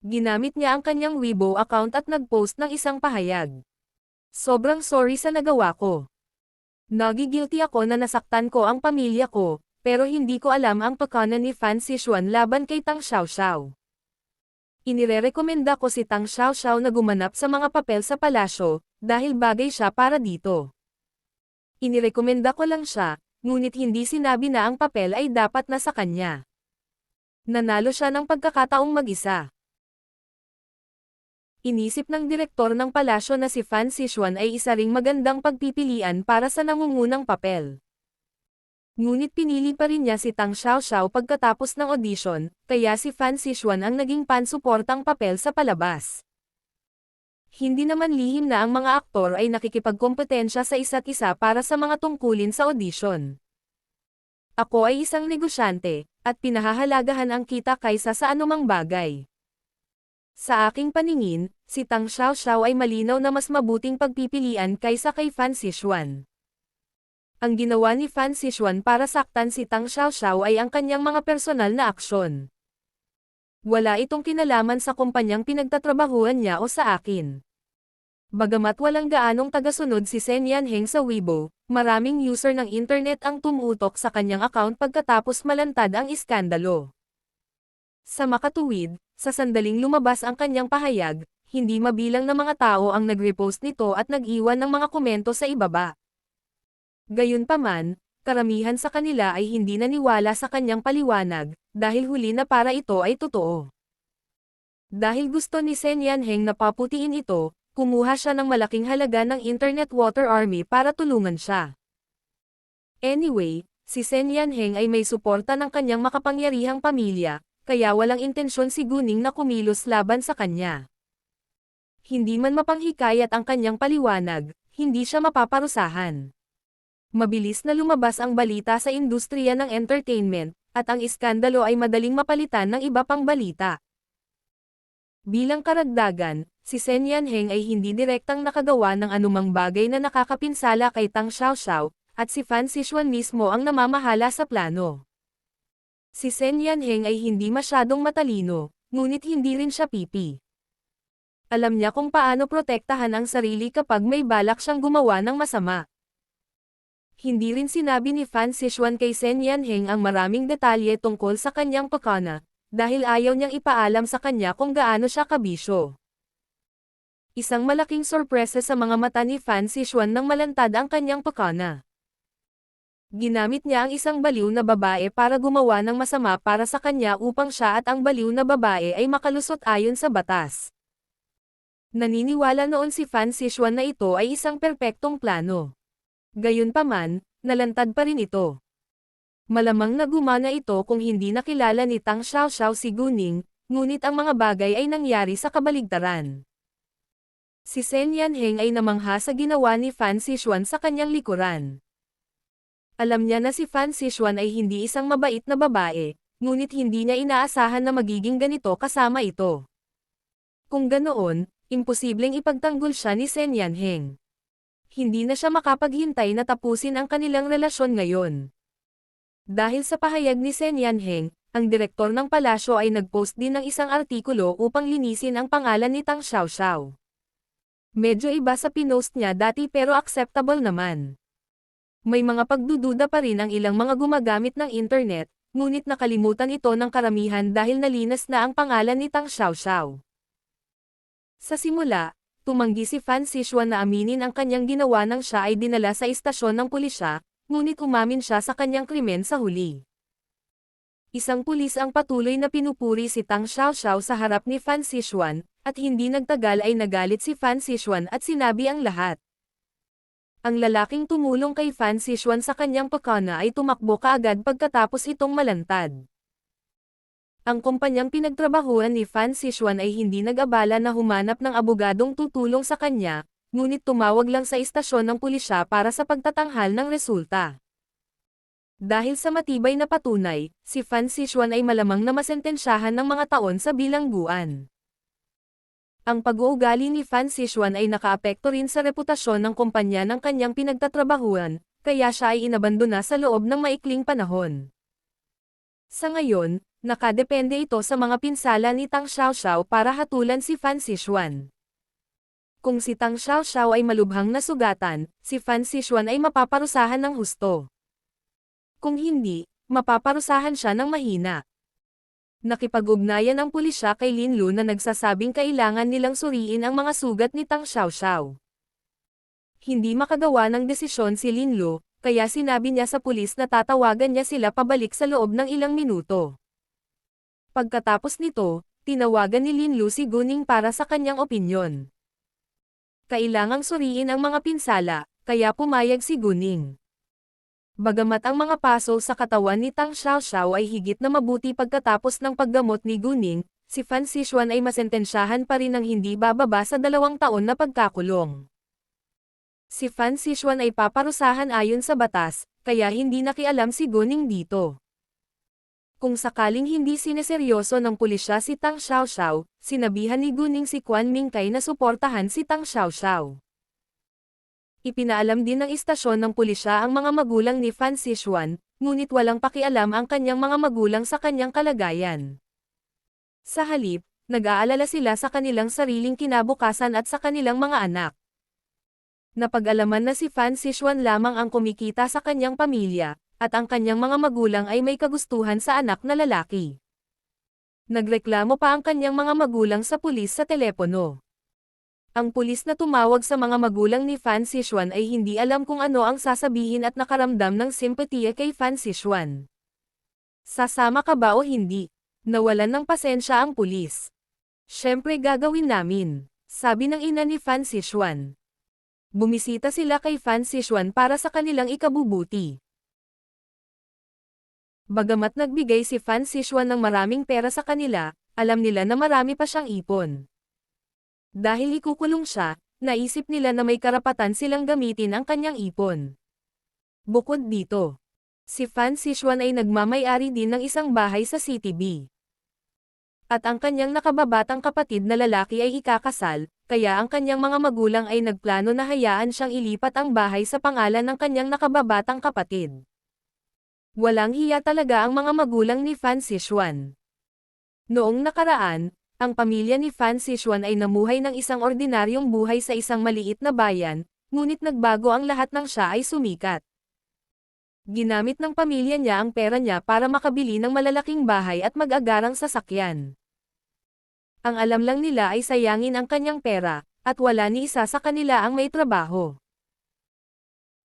Ginamit niya ang kanyang Weibo account at nagpost ng isang pahayag. Sobrang sorry sa nagawa ko. Nagigilty ako na nasaktan ko ang pamilya ko, pero hindi ko alam ang pakana ni Fan Sichuan laban kay Tang Xiaoxiao. Inirerekomenda ko si Tang Xiaoxiao na gumanap sa mga papel sa palasyo, dahil bagay siya para dito. Inirekomenda ko lang siya, ngunit hindi sinabi na ang papel ay dapat na sa kanya. Nanalo siya ng pagkakataong mag-isa. Inisip ng direktor ng palasyo na si Fan Sichuan ay isa ring magandang pagpipilian para sa nangungunang papel. Ngunit pinili pa rin niya si Tang Xiaoxiao pagkatapos ng audition, kaya si Fan Zixuan ang naging pansuportang papel sa palabas. Hindi naman lihim na ang mga aktor ay nakikipagkompetensya sa isa't isa para sa mga tungkulin sa audition. Ako ay isang negosyante, at pinahahalagahan ang kita kaysa sa anumang bagay. Sa aking paningin, si Tang Xiaoxiao ay malinaw na mas mabuting pagpipilian kaysa kay Fan Zixuan. Ang ginawa ni Fan Zixuan para saktan si Tang Xiaoxiao ay ang kanyang mga personal na aksyon. Wala itong kinalaman sa kumpanyang pinagtatrabahuan niya o sa akin. Bagamat walang gaanong tagasunod si Sen Yanheng sa Weibo, maraming user ng internet ang tumutok sa kanyang account pagkatapos malantad ang iskandalo. Sa makatuwid, sa sandaling lumabas ang kanyang pahayag, hindi mabilang na mga tao ang nag-repost nito at nag-iwan ng mga komento sa ibaba. Gayunpaman, karamihan sa kanila ay hindi naniwala sa kanyang paliwanag, dahil huli na para ito ay totoo. Dahil gusto ni Sen Yanheng na paputiin ito, kumuha siya ng malaking halaga ng Internet Water Army para tulungan siya. Anyway, si Sen Yanheng ay may suporta ng kanyang makapangyarihang pamilya, kaya walang intensyon si Guning na kumilos laban sa kanya. Hindi man mapanghikayat ang kanyang paliwanag, hindi siya mapaparusahan. Mabilis na lumabas ang balita sa industriya ng entertainment, at ang iskandalo ay madaling mapalitan ng iba pang balita. Bilang karagdagan, si Sen Yanheng ay hindi direktang nakagawa ng anumang bagay na nakakapinsala kay Tang Xiaoxiao, at si Fan Zixuan mismo ang namamahala sa plano. Si Sen Yanheng ay hindi masyadong matalino, ngunit hindi rin siya pipi. Alam niya kung paano protektahan ang sarili kapag may balak siyang gumawa ng masama. Hindi rin sinabi ni Fan Zixuan kay Sen Yanheng ang maraming detalye tungkol sa kanyang pakana, dahil ayaw niyang ipaalam sa kanya kung gaano siya kabisyo. Isang malaking sorpresa sa mga mata ni Fan Zixuan nang malantad ang kanyang pakana. Ginamit niya ang isang baliw na babae para gumawa ng masama para sa kanya upang siya at ang baliw na babae ay makalusot ayon sa batas. Naniniwala noon si Fan Zixuan na ito ay isang perpektong plano. Gayunpaman, nalantad pa rin ito. Malamang na gumana ito kung hindi nakilala ni Tang Xiaoxiao si Guning, ngunit ang mga bagay ay nangyari sa kabaligtaran. Si Sen Yanheng ay namangha sa ginawa ni Fan Zixuan sa kanyang likuran. Alam niya na si Fan Zixuan ay hindi isang mabait na babae, ngunit hindi niya inaasahan na magiging ganito kasama ito. Kung ganoon, imposibleng ipagtanggol siya ni Sen Yanheng. Hindi na siya makapaghintay na tapusin ang kanilang relasyon ngayon. Dahil sa pahayag ni Sen Yanheng, ang direktor ng palasyo ay nagpost din ng isang artikulo upang linisin ang pangalan ni Tang Xiaoxiao. Medyo iba sa pinost niya dati pero acceptable naman. May mga pagdududa pa rin ang ilang mga gumagamit ng internet, ngunit nakalimutan ito ng karamihan dahil nalinas na ang pangalan ni Tang Xiaoxiao. Sa simula, tumanggi si Fan Zixuan na aminin ang kanyang ginawa nang siya ay dinala sa istasyon ng pulisya, ngunit umamin siya sa kanyang krimen sa huli. Isang pulis ang patuloy na pinupuri si Tang Xiaoxiao sa harap ni Fan Zixuan, at hindi nagtagal ay nagalit si Fan Zixuan at sinabi ang lahat. Ang lalaking tumulong kay Fan Zixuan sa kanyang pakana ay tumakbo kaagad pagkatapos itong malantad. Ang kumpanyang pinagtrabahuan ni Fan Zixuan ay hindi nag-abala na humanap ng abogadong tutulong sa kanya, ngunit tumawag lang sa istasyon ng pulisya para sa pagtatanghal ng resulta. Dahil sa matibay na patunay, si Fan Zixuan ay malamang na masentensyahan ng mga taon sa bilangguan. Ang pag-uugali ni Fan Zixuan ay nakaapekto rin sa reputasyon ng kumpanya ng kanyang pinagtatrabahuan, kaya siya ay inabandona sa loob ng maikling panahon. Sa ngayon, nakadepende ito sa mga pinsala ni Tang Xiaoxiao para hatulan si Fan Zixuan. Kung si Tang Xiaoxiao ay malubhang nasugatan, si Fan Zixuan ay mapaparusahan ng husto. Kung hindi, mapaparusahan siya ng mahina. Nakipag-ugnayan ang pulisya kay Lin Lu na nagsasabing kailangan nilang suriin ang mga sugat ni Tang Xiaoxiao. Hindi makagawa ng desisyon si Lin Lu, kaya sinabi niya sa pulis na tatawagan niya sila pabalik sa loob ng ilang minuto. Pagkatapos nito, tinawagan ni Lin Lu si Guning para sa kanyang opinyon. Kailangang suriin ang mga pinsala, kaya pumayag si Guning. Bagamat ang mga paso sa katawan ni Tang Xiaoxiao ay higit na mabuti pagkatapos ng paggamot ni Guning, si Fan Zixuan ay masentensyahan pa rin ng hindi bababa sa 2 taon na pagkakulong. Si Fan Zixuan ay paparusahan ayon sa batas, kaya hindi nakialam si Guning dito. Kung sakaling hindi sineseryoso ng pulisya si Tang Xiaoxiao, sinabihan ni Guning si Quan Mingkai na suportahan si Tang Xiaoxiao. Ipinaalam din ng istasyon ng pulisya ang mga magulang ni Fan Zixuan, ngunit walang pakialam ang kanyang mga magulang sa kanyang kalagayan. Sa halip, nag-aalala sila sa kanilang sariling kinabukasan at sa kanilang mga anak. Napag-alaman na si Fan Zixuan lamang ang kumikita sa kanyang pamilya, at ang kanyang mga magulang ay may kagustuhan sa anak na lalaki. Nagreklamo pa ang kanyang mga magulang sa pulis sa telepono. Ang pulis na tumawag sa mga magulang ni Fan Zixuan ay hindi alam kung ano ang sasabihin at nakaramdam ng simpatiya kay Fan Zixuan. Sasama ka ba o hindi? Nawalan ng pasensya ang pulis. Siyempre gagawin namin, sabi ng ina ni Fan Zixuan. Bumisita sila kay Fan Zixuan para sa kanilang ikabubuti. Bagamat nagbigay si Fan Zixuan ng maraming pera sa kanila, alam nila na marami pa siyang ipon. Dahil ikukulong siya, naisip nila na may karapatan silang gamitin ang kanyang ipon. Bukod dito, si Fan Zixuan ay nagmamay-ari din ng isang bahay sa CTB. At ang kanyang nakababatang kapatid na lalaki ay ikakasal, kaya ang kanyang mga magulang ay nagplano na hayaan siyang ilipat ang bahay sa pangalan ng kanyang nakababatang kapatid. Walang hiya talaga ang mga magulang ni Fan Zixuan. Noong nakaraan, ang pamilya ni Fan Zixuan ay namuhay ng isang ordinaryong buhay sa isang maliit na bayan, ngunit nagbago ang lahat nang siya ay sumikat. Ginamit ng pamilya niya ang pera niya para makabili ng malalaking bahay at mag-agarang sasakyan. Ang alam lang nila ay sayangin ang kanyang pera, at wala ni isa sa kanila ang may trabaho.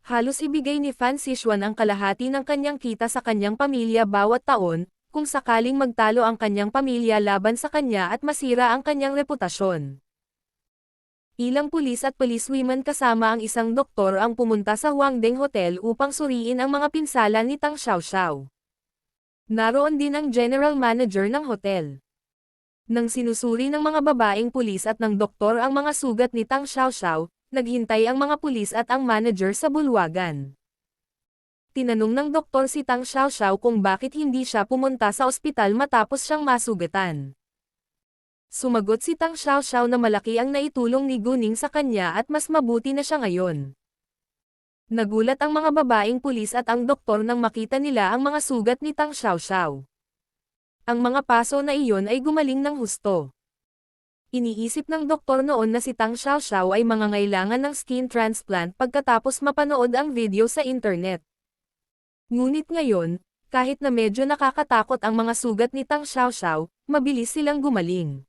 Halos ibigay ni Fan Zixuan ang kalahati ng kanyang kita sa kanyang pamilya bawat taon, kung sakaling magtalo ang kanyang pamilya laban sa kanya at masira ang kanyang reputasyon. Ilang pulis at policewomen kasama ang isang doktor ang pumunta sa Huangdeng Hotel upang suriin ang mga pinsala ni Tang Xiaoxiao. Naroon din ang general manager ng hotel. Nang sinusuri ng mga babaeng pulis at ng doktor ang mga sugat ni Tang Xiaoxiao, naghintay ang mga pulis at ang manager sa bulwagan. Tinanong ng doktor si Tang Xiaoxiao kung bakit hindi siya pumunta sa ospital matapos siyang masugatan. Sumagot si Tang Xiaoxiao na malaki ang naitulong ni Guning sa kanya at mas mabuti na siya ngayon. Nagulat ang mga babaeng pulis at ang doktor nang makita nila ang mga sugat ni Tang Xiaoxiao. Ang mga paso na iyon ay gumaling ng husto. Iniisip ng doktor noon na si Tang Xiaoxiao ay mangangailangan ng skin transplant pagkatapos mapanood ang video sa internet. Ngunit ngayon, kahit na medyo nakakatakot ang mga sugat ni Tang Xiaoxiao, mabilis silang gumaling.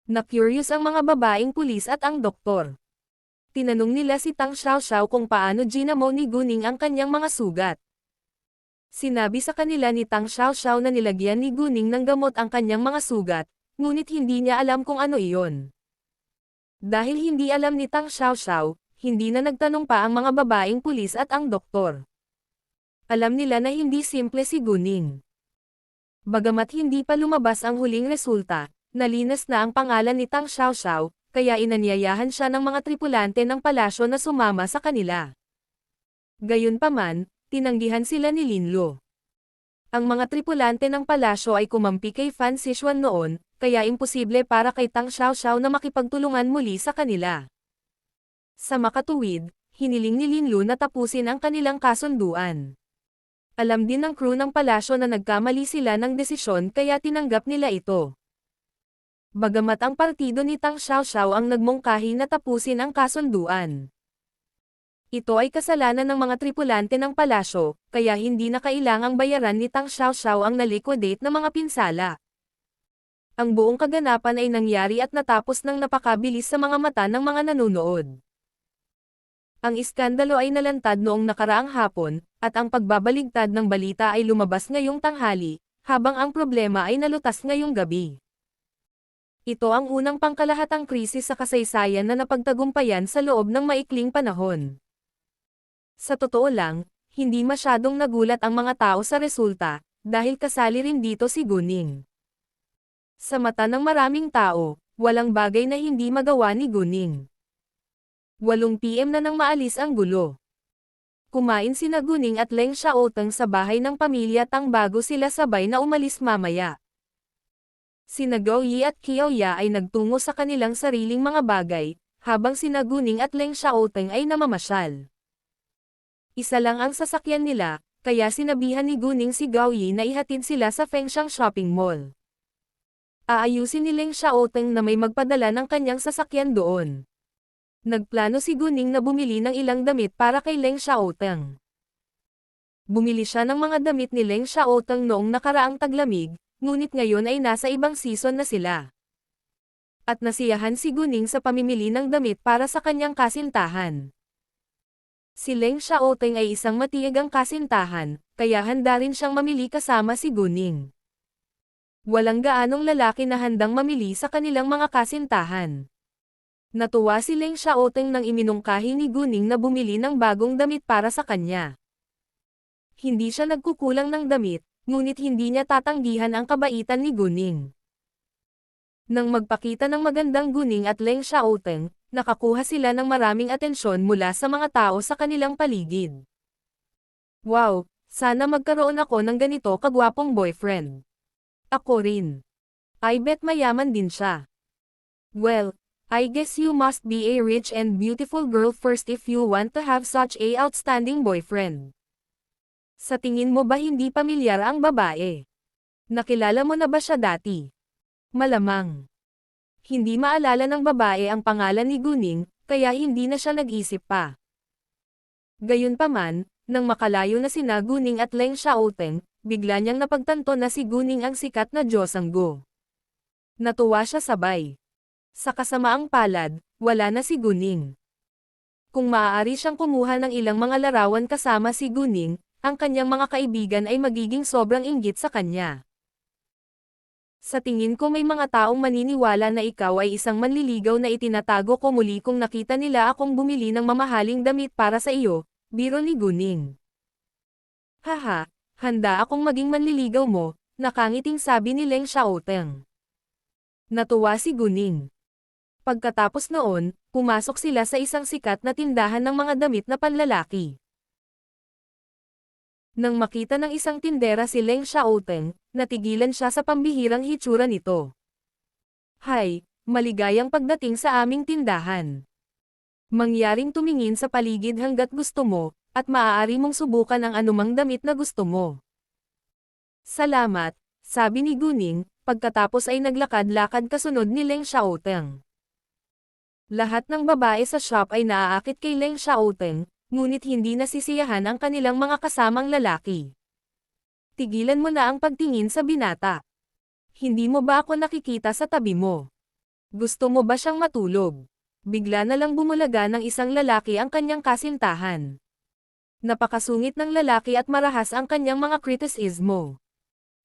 Na-curious ang mga babaeng pulis at ang doktor. Tinanong nila si Tang Xiaoxiao kung paano ginamo ni Guning ang kanyang mga sugat. Sinabi sa kanila ni Tang Xiaoxiao na nilagyan ni Guning ng gamot ang kanyang mga sugat, ngunit hindi niya alam kung ano iyon. Dahil hindi alam ni Tang Xiaoxiao, hindi na nagtanong pa ang mga babaeng pulis at ang doktor. Alam nila na hindi simple si Guning. Bagamat hindi pa lumabas ang huling resulta, nalinas na ang pangalan ni Tang Xiaoxiao, kaya inanyayahan siya ng mga tripulante ng palasyo na sumama sa kanila. Gayunpaman, tinanggihan sila ni Linlo. Ang mga tripulante ng palasyo ay kumampi kay Fan Zixuan noon, kaya imposible para kay Tang Xiaoxiao na makipagtulungan muli sa kanila. Sa makatuwid, hiniling ni Linlo na tapusin ang kanilang kasunduan. Alam din ng crew ng palasyo na nagkamali sila ng desisyon kaya tinanggap nila ito. Bagamat ang partido ni Tang Xiaoxiao ang nagmungkahi na tapusin ang kasunduan. Ito ay kasalanan ng mga tripulante ng palasyo, kaya hindi na kailangang bayaran ni Tang Xiaoxiao ang naliquidate na mga pinsala. Ang buong kaganapan ay nangyari at natapos ng napakabilis sa mga mata ng mga nanonood. Ang iskandalo ay nalantad noong nakaraang hapon, at ang pagbabaligtad ng balita ay lumabas ngayong tanghali, habang ang problema ay nalutas ngayong gabi. Ito ang unang pangkalahatang krisis sa kasaysayan na napagtagumpayan sa loob ng maikling panahon. Sa totoo lang, Hindi masyadong nagulat ang mga tao sa resulta, dahil kasali rin dito si Guning. Sa mata ng maraming tao, walang bagay na hindi magawa ni Guning. 8 PM na nang maalis ang gulo. Kumain sina Guning at Leng Xiaoteng sa bahay ng pamilya Tang bago sila sabay na umalis mamaya. Sina Gao Yi at Qiao Ya ay nagtungo sa kanilang sariling mga bagay, habang sina Guning at Leng Xiaoteng ay namamasyal. Isa lang ang sasakyan nila, kaya sinabihan ni Guning si Gao Yi na ihatid sila sa Fengshan Shopping Mall. Aayusin ni Leng Xiaoteng na may magpadala ng kanyang sasakyan doon. Nagplano si Guning na bumili ng ilang damit para kay Leng Xiaoteng. Bumili siya ng mga damit ni Leng Xiaoteng noong nakaraang taglamig, ngunit ngayon ay nasa ibang season na sila. At nasiyahan si Guning sa pamimili ng damit para sa kanyang kasintahan. Si Leng Xiaoteng ay isang matiyagang kasintahan, kaya handa rin siyang mamili kasama si Guning. Walang gaanong lalaki na handang mamili sa kanilang mga kasintahan. Natuwa si Leng Xiaoteng nang iminungkahi ni Guning na bumili ng bagong damit para sa kanya. Hindi siya nagkukulang ng damit, ngunit hindi niya tatanggihan ang kabaitan ni Guning. Nang magpakita ng magandang Guning at Leng Xiaoteng, nakakuha sila ng maraming atensyon mula sa mga tao sa kanilang paligid. Wow, sana magkaroon ako ng ganito kagwapong boyfriend. Ako rin. I bet mayaman din siya. Well, I guess you must be a rich and beautiful girl first if you want to have such a outstanding boyfriend. Sa tingin mo ba hindi pamilyar ang babae? Nakilala mo na ba siya dati? Malamang. Hindi maalala ng babae ang pangalan ni Guning, kaya hindi na siya nag-isip pa. Gayunpaman, nang makalayo na sina Guning at Leng Xiaoteng, bigla niyang napagtanto na si Guning ang sikat na Diyosanggo. Natuwa siya sabay. Sa kasamaang palad, wala na si Guning. Kung maaari siyang kumuha ng ilang mga larawan kasama si Guning, ang kanyang mga kaibigan ay magiging sobrang inggit sa kanya. Sa tingin ko may mga taong maniniwala na ikaw ay isang manliligaw na itinatago ko muli kung nakita nila akong bumili ng mamahaling damit para sa iyo, biro ni Guning. Haha, handa akong maging manliligaw mo, nakangiting sabi ni Leng Xiaoteng. Natuwa si Guning. Pagkatapos noon, pumasok sila sa isang sikat na tindahan ng mga damit na panlalaki. Nang makita ng isang tindera si Leng Xiaoteng, natigilan siya sa pambihirang hitsura nito. Hay, maligayang pagdating sa aming tindahan. Mangyaring tumingin sa paligid hanggat gusto mo, at maaari mong subukan ang anumang damit na gusto mo. Salamat, sabi ni Guning, pagkatapos ay naglakad-lakad kasunod ni Leng Xiaoteng. Lahat ng babae sa shop ay naaakit kay Leng Xiaoteng, ngunit hindi nasisiyahan ang kanilang mga kasamang lalaki. Tigilan mo na ang pagtingin sa binata. Hindi mo ba ako nakikita sa tabi mo? Gusto mo ba siyang matulog? Bigla na lang bumulaga ng isang lalaki ang kanyang kasintahan. Napakasungit ng lalaki at marahas ang kanyang mga kritisismo.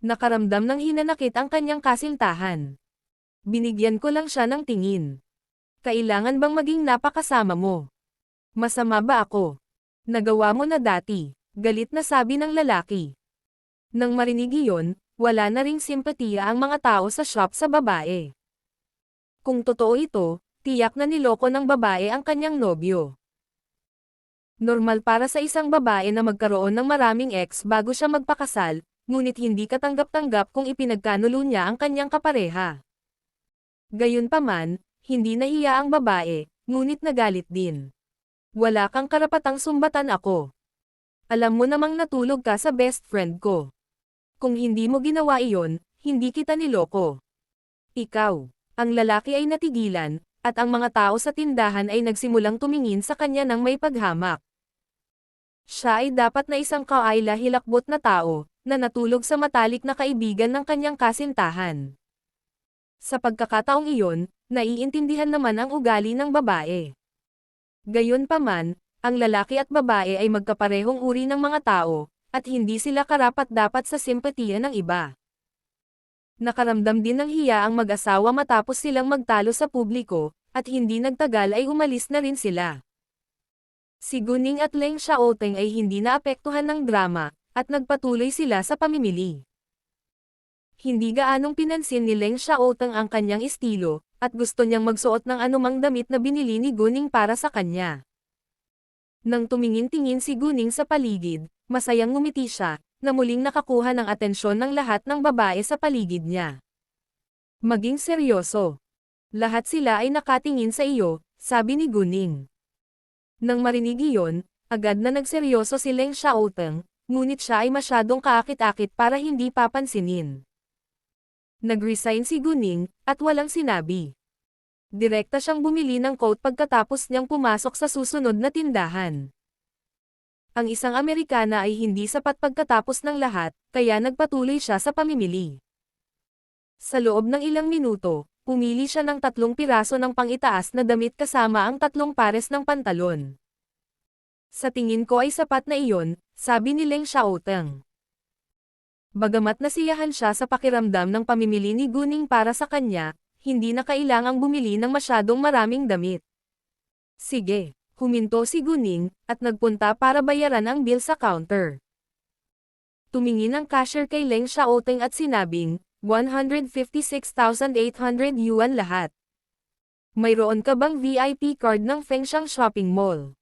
Nakaramdam ng hinanakit ang kanyang kasintahan. Binigyan ko lang siya ng tingin. Kailangan bang maging napakasama mo? Masama ba ako? Nagawa mo na dati, galit na sabi ng lalaki. Nang marinig iyon, wala na ring simpatiya ang mga tao sa shop sa babae. Kung totoo ito, tiyak na niloko ng babae ang kanyang nobyo. Normal para sa isang babae na magkaroon ng maraming ex bago siya magpakasal, ngunit hindi katanggap-tanggap kung ipinagkanulo niya ang kanyang kapareha. Gayunpaman, hindi nahiya ang babae, ngunit nagalit din. Wala kang karapatang sumbatan ako. Alam mo namang natulog ka sa best friend ko. Kung hindi mo ginawa iyon, hindi kita niloko. Ikaw, ang lalaki ay natigilan, at ang mga tao sa tindahan ay nagsimulang tumingin sa kanya ng may paghamak. Siya ay dapat na isang kaayla hilakbot na tao, na natulog sa matalik na kaibigan ng kanyang kasintahan. Sa pagkakataong iyon, naiintindihan naman ang ugali ng babae. Gayunpaman, ang lalaki at babae ay magkaparehong uri ng mga tao, at hindi sila karapat-dapat sa simpatiya ng iba. Nakaramdam din ng hiya ang mag-asawa matapos silang magtalo sa publiko, at hindi nagtagal ay umalis na rin sila. Si Guning at Leng Xiaoteng ay hindi naapektuhan ng drama, at nagpatuloy sila sa pamimili. Hindi gaanong pinansin ni Leng Xiaoteng ang kanyang estilo, at gusto niyang magsuot ng anumang damit na binili ni Guning para sa kanya. Nang tumingin-tingin si Guning sa paligid, masayang ngumiti siya, na muling nakakuha ng atensyon ng lahat ng babae sa paligid niya. Maging seryoso. Lahat sila ay nakatingin sa iyo, sabi ni Guning. Nang marinig iyon, agad na nagseryoso si Leng Xiaoteng, ngunit siya ay masyadong kaakit-akit para hindi papansinin. Nag-resign si Guning, at walang sinabi. Direkta siyang bumili ng coat pagkatapos niyang pumasok sa susunod na tindahan. Ang isang Amerikana ay hindi sapat pagkatapos ng lahat, kaya nagpatuloy siya sa pamimili. Sa loob ng ilang minuto, pumili siya ng 3 piraso ng pang-itaas na damit kasama ang 3 pares ng pantalon. Sa tingin ko ay sapat na iyon, sabi ni Leng Xiaoteng. Bagamat nasiyahan siya sa pakiramdam ng pamimili ni Guning para sa kanya, hindi na kailangang bumili ng masyadong maraming damit. Sige, huminto si Guning, at nagpunta para bayaran ang bill sa counter. Tumingin ang cashier kay Leng Xiaoteng at sinabing, 156,800 yuan lahat. Mayroon ka bang VIP card ng Fengshan Shopping Mall?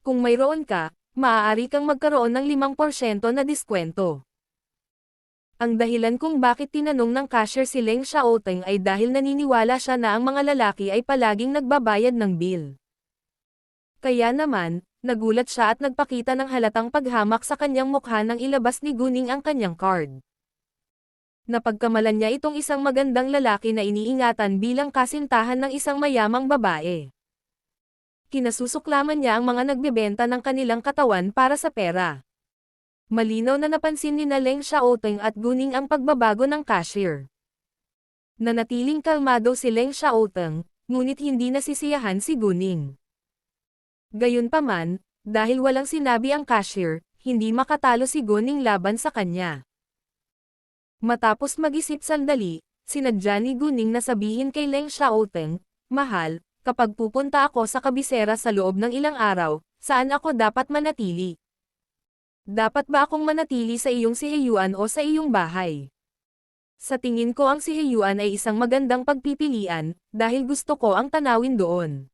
Kung mayroon ka, maaari kang magkaroon ng 5% na diskwento. Ang dahilan kung bakit tinanong ng cashier si Leng Xiaoteng ay dahil naniniwala siya na ang mga lalaki ay palaging nagbabayad ng bill. Kaya naman, nagulat siya at nagpakita ng halatang paghamak sa kanyang mukha nang ilabas ni Guning ang kanyang card. Napagkamalan niya itong isang magandang lalaki na iniingatan bilang kasintahan ng isang mayamang babae. Kinasusuklaman niya ang mga nagbebenta ng kanilang katawan para sa pera. Malinaw na napansin ni Leng Xiaoteng at Guning ang pagbabago ng cashier. Nanatiling kalmado si Leng Xiaoteng, ngunit hindi nasisiyahan si Guning. Gayunpaman, dahil walang sinabi ang cashier, hindi makatalo si Guning laban sa kanya. Matapos mag-isip sandali, sinadya ni Guning na sabihin kay Leng Xiaoteng, "Mahal, kapag pupunta ako sa kabisera sa loob ng ilang araw, saan ako dapat manatili? Dapat ba akong manatili sa iyong Siheyuan o sa iyong bahay?" Sa tingin ko ang Siheyuan ay isang magandang pagpipilian, dahil gusto ko ang tanawin doon.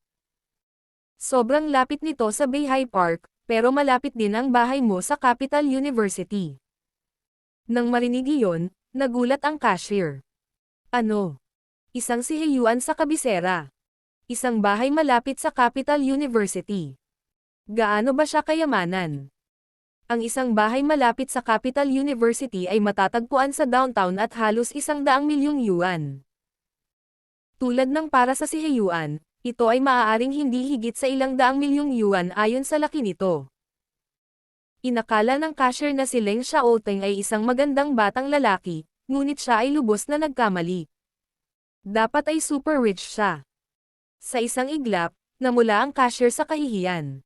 Sobrang lapit nito sa Beihai Park, pero malapit din ang bahay mo sa Capital University. Nang marinig iyon, nagulat ang cashier. Ano? Isang Siheyuan sa kabisera. Isang bahay malapit sa Capital University. Gaano ba siya kayamanan? Ang isang bahay malapit sa Capital University ay matatagpuan sa downtown at halos 100 milyong yuan. Tulad ng para sa Siheyuan, ito ay maaaring hindi higit sa 100 milyong yuan ayon sa laki nito. Inakala ng cashier na si Leng Xiaoteng ay isang magandang batang lalaki, ngunit siya ay lubos na nagkamali. Dapat ay super rich siya. Sa isang iglap, namula ang cashier sa kahihiyan.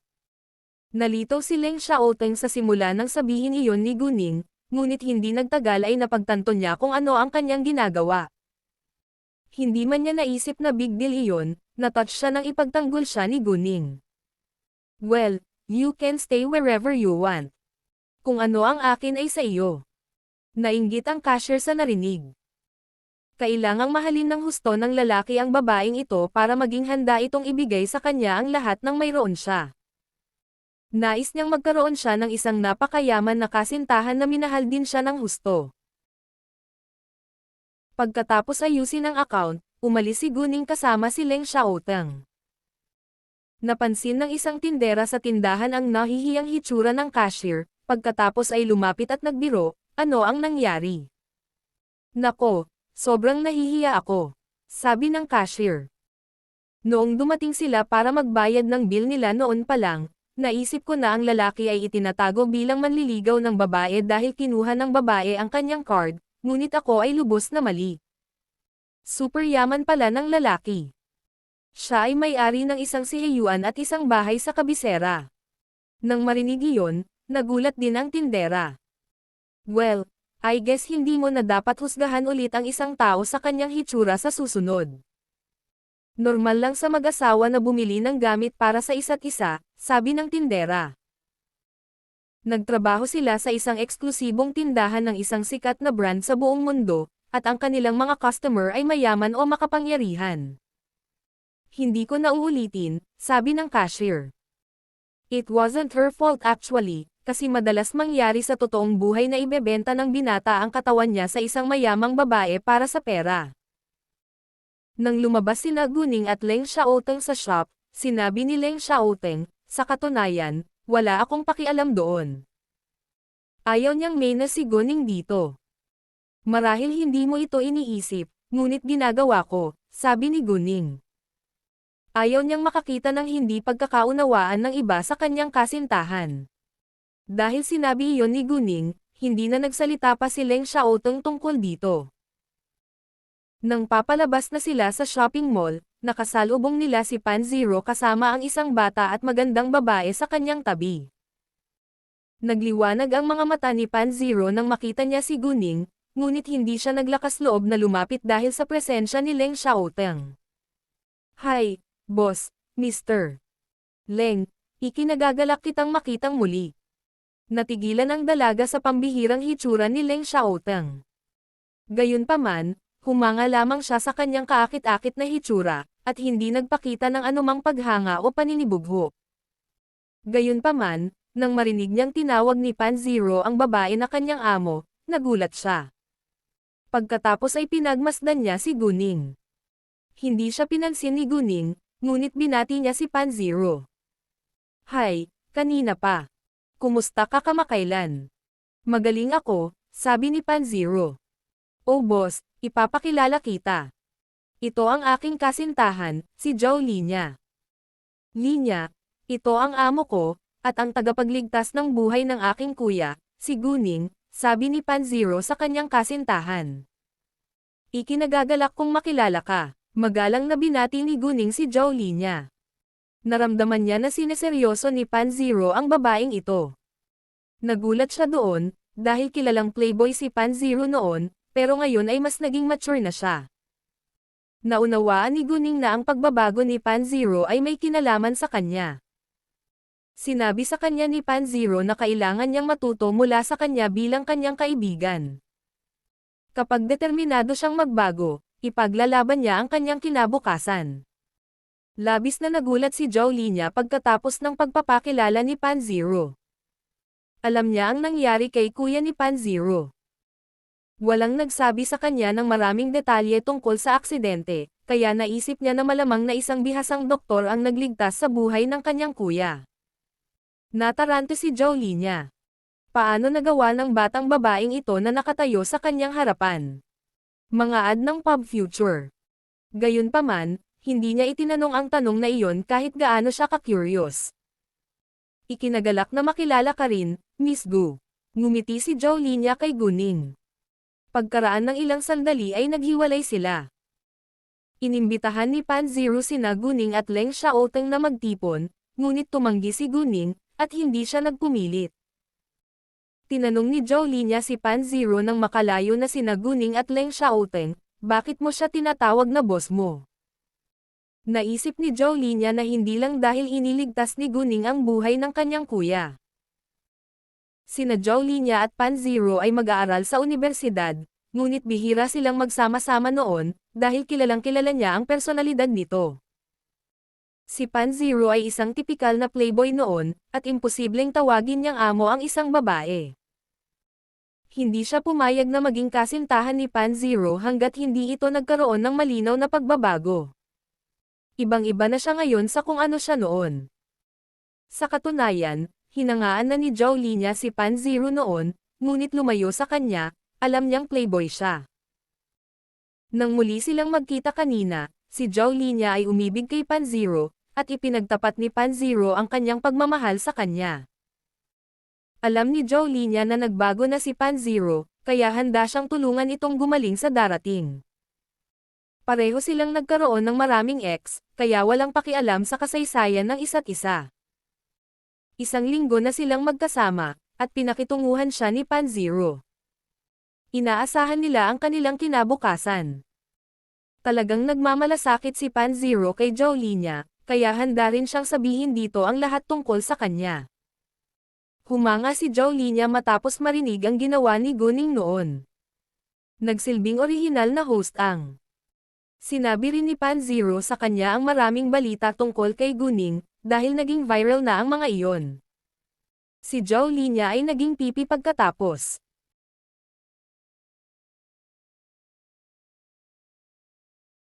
Nalito si Leng Xiaoteng sa simula nang sabihin iyon ni Guning, ngunit hindi nagtagal ay napagtanto niya kung ano ang kanyang ginagawa. Hindi man niya naisip na big deal iyon, natouch siya nang ipagtanggol siya ni Guning. "Well, you can stay wherever you want. Kung ano ang akin ay sa iyo." Nainggit ang cashier sa narinig. Kailangang mahalin ng husto ng lalaki ang babaeng ito para maging handa itong ibigay sa kanya ang lahat ng mayroon siya. Nais niyang magkaroon siya ng isang napakayaman na kasintahan na minahal din siya ng husto. Pagkatapos ayusin ang account, umalis si Guning kasama si Leng Xiaoteng. Napansin ng isang tindera sa tindahan ang nahihiyang hitsura ng cashier, pagkatapos ay lumapit at nagbiro, "Ano ang nangyari?" "Nako, sobrang nahihiya ako," sabi ng cashier. "Noong dumating sila para magbayad ng bill nila noon pa lang, naisip ko na ang lalaki ay itinatago bilang manliligaw ng babae dahil kinuha ng babae ang kanyang card, ngunit ako ay lubos na mali. Super yaman pala ng lalaki. Siya ay may-ari ng isang Siheyuan at isang bahay sa kabisera." Nang marinig iyon, nagulat din ang tindera. "Well, I guess hindi mo na dapat husgahan ulit ang isang tao sa kanyang hitsura sa susunod." Normal lang sa mag-asawa na bumili ng gamit para sa isa't isa, sabi ng tindera. Nagtrabaho sila sa isang eksklusibong tindahan ng isang sikat na brand sa buong mundo, at ang kanilang mga customer ay mayaman o makapangyarihan. Hindi ko na uulitin, sabi ng cashier. It wasn't her fault actually, kasi madalas mangyari sa totoong buhay na ibebenta ng binata ang katawan niya sa isang mayamang babae para sa pera. Nang lumabas sina Guning at Leng Xiaoteng sa shop, sinabi ni Leng Xiaoteng, sa katunayan, wala akong pakialam doon. Ayaw niyang may na si Guning dito. Marahil hindi mo ito iniisip, ngunit ginagawa ko, sabi ni Guning. Ayaw niyang makakita ng hindi pagkakaunawaan ng iba sa kanyang kasintahan. Dahil sinabi iyon ni Guning, hindi na nagsalita pa si Leng Xiaoteng tungkol dito. Nang papalabas na sila sa shopping mall, nakasalubong nila si Panziro kasama ang isang bata at magandang babae sa kanyang tabi. Nagliwanag ang mga mata ni Panziro nang makita niya si Guning, ngunit hindi siya naglakas loob na lumapit dahil sa presensya ni Leng Xiaoteng. Hi, boss, Mr. Leng, ikinagagalak kitang makitang muli. Natigilan ang dalaga sa pambihirang hitsura ni Leng Xiaoteng. Gayunpaman, humanga lamang siya sa kanyang kaakit-akit na hitsura, at hindi nagpakita ng anumang paghanga o paninibugho. Gayunpaman, nang marinig niyang tinawag ni Panziro ang babae na kanyang amo, nagulat siya. Pagkatapos ay pinagmasdan niya si Guning. Hindi siya pinansin ni Guning, ngunit binati niya si Panziro. Hi, kanina pa. Kumusta ka kamakailan? Magaling ako, sabi ni Panziro. Oh boss, ipapakilala kita. Ito ang aking kasintahan, si Zhao Linya. Linya, ito ang amo ko, at ang tagapagligtas ng buhay ng aking kuya, si Guning, sabi ni Panziro sa kanyang kasintahan. Ikinagagalak kong makilala ka, magalang na binati ni Guning si Zhao Linya. Naramdaman niya na sineseryoso ni Panziro ang babaeng ito. Nagulat siya doon, dahil kilalang playboy si Panziro noon, pero ngayon ay mas naging mature na siya. Naunawaan ni Guning na ang pagbabago ni Panziro ay may kinalaman sa kanya. Sinabi sa kanya ni Panziro na kailangan niyang matuto mula sa kanya bilang kanyang kaibigan. Kapag determinado siyang magbago, ipaglalaban niya ang kanyang kinabukasan. Labis na nagulat si Zhao Linya pagkatapos ng pagpapakilala ni Panziro. Alam niya ang nangyari kay kuya ni Panziro. Walang nagsabi sa kanya ng maraming detalye tungkol sa aksidente, kaya naisip niya na malamang na isang bihasang doktor ang nagligtas sa buhay ng kanyang kuya. Natarante si Zhao Linya. Paano nagawa ng batang babaeng ito na nakatayo sa kanyang harapan? Mga ad ng pub future. Gayunpaman, hindi niya itinanong ang tanong na iyon kahit gaano siya ka-curious. Ikinagalak na makilala ka rin, Miss Gu. Ngumiti si Zhao Linya kay Guning. Pagkaraan ng ilang sandali ay naghiwalay sila. Inimbitahan ni Panziro sina Guning at Leng Xiaoteng na magtipon, ngunit tumanggi si Guning, at hindi siya nagpumilit. Tinanong ni Zhao Linya si Panziro nang makalayo na sina Guning at Leng Xiaoteng, bakit mo siya tinatawag na boss mo? Naisip ni Zhao Linya na hindi lang dahil iniligtas ni Guning ang buhay ng kanyang kuya. Sina Zhao Linya at Panziro ay mag-aaral sa universidad, ngunit bihira silang magsama-sama noon, dahil kilalang-kilala niya ang personalidad nito. Si Panziro ay isang tipikal na playboy noon, at imposibleng tawagin niyang amo ang isang babae. Hindi siya pumayag na maging kasintahan ni Panziro hanggat hindi ito nagkaroon ng malinaw na pagbabago. Ibang-iba na siya ngayon sa kung ano siya noon. Sa katunayan, hinangaan na ni Zhao Linya si Panziro noon, ngunit lumayo sa kanya, alam niyang playboy siya. Nang muli silang magkita kanina, si Zhao Linya ay umibig kay Panziro, at ipinagtapat ni Panziro ang kanyang pagmamahal sa kanya. Alam ni Zhao Linya na nagbago na si Panziro, kaya handa siyang tulungan itong gumaling sa darating. Pareho silang nagkaroon ng maraming ex, kaya walang pakialam sa kasaysayan ng isa't isa. Isang linggo na silang magkasama, at pinakitunguhan siya ni Panziro. Inaasahan nila ang kanilang kinabukasan. Talagang nagmamalasakit si Panzero kay Jolina, kaya handa rin siyang sabihin dito ang lahat tungkol sa kanya. Humanga si Jolina matapos marinig ang ginawa ni Gunning noon. Nagsilbing orihinal na host ang. Sinabi rin ni Panzero sa kanya ang maraming balita tungkol kay Gunning, dahil naging viral na ang mga iyon. Si Jolina ay naging pipi pagkatapos.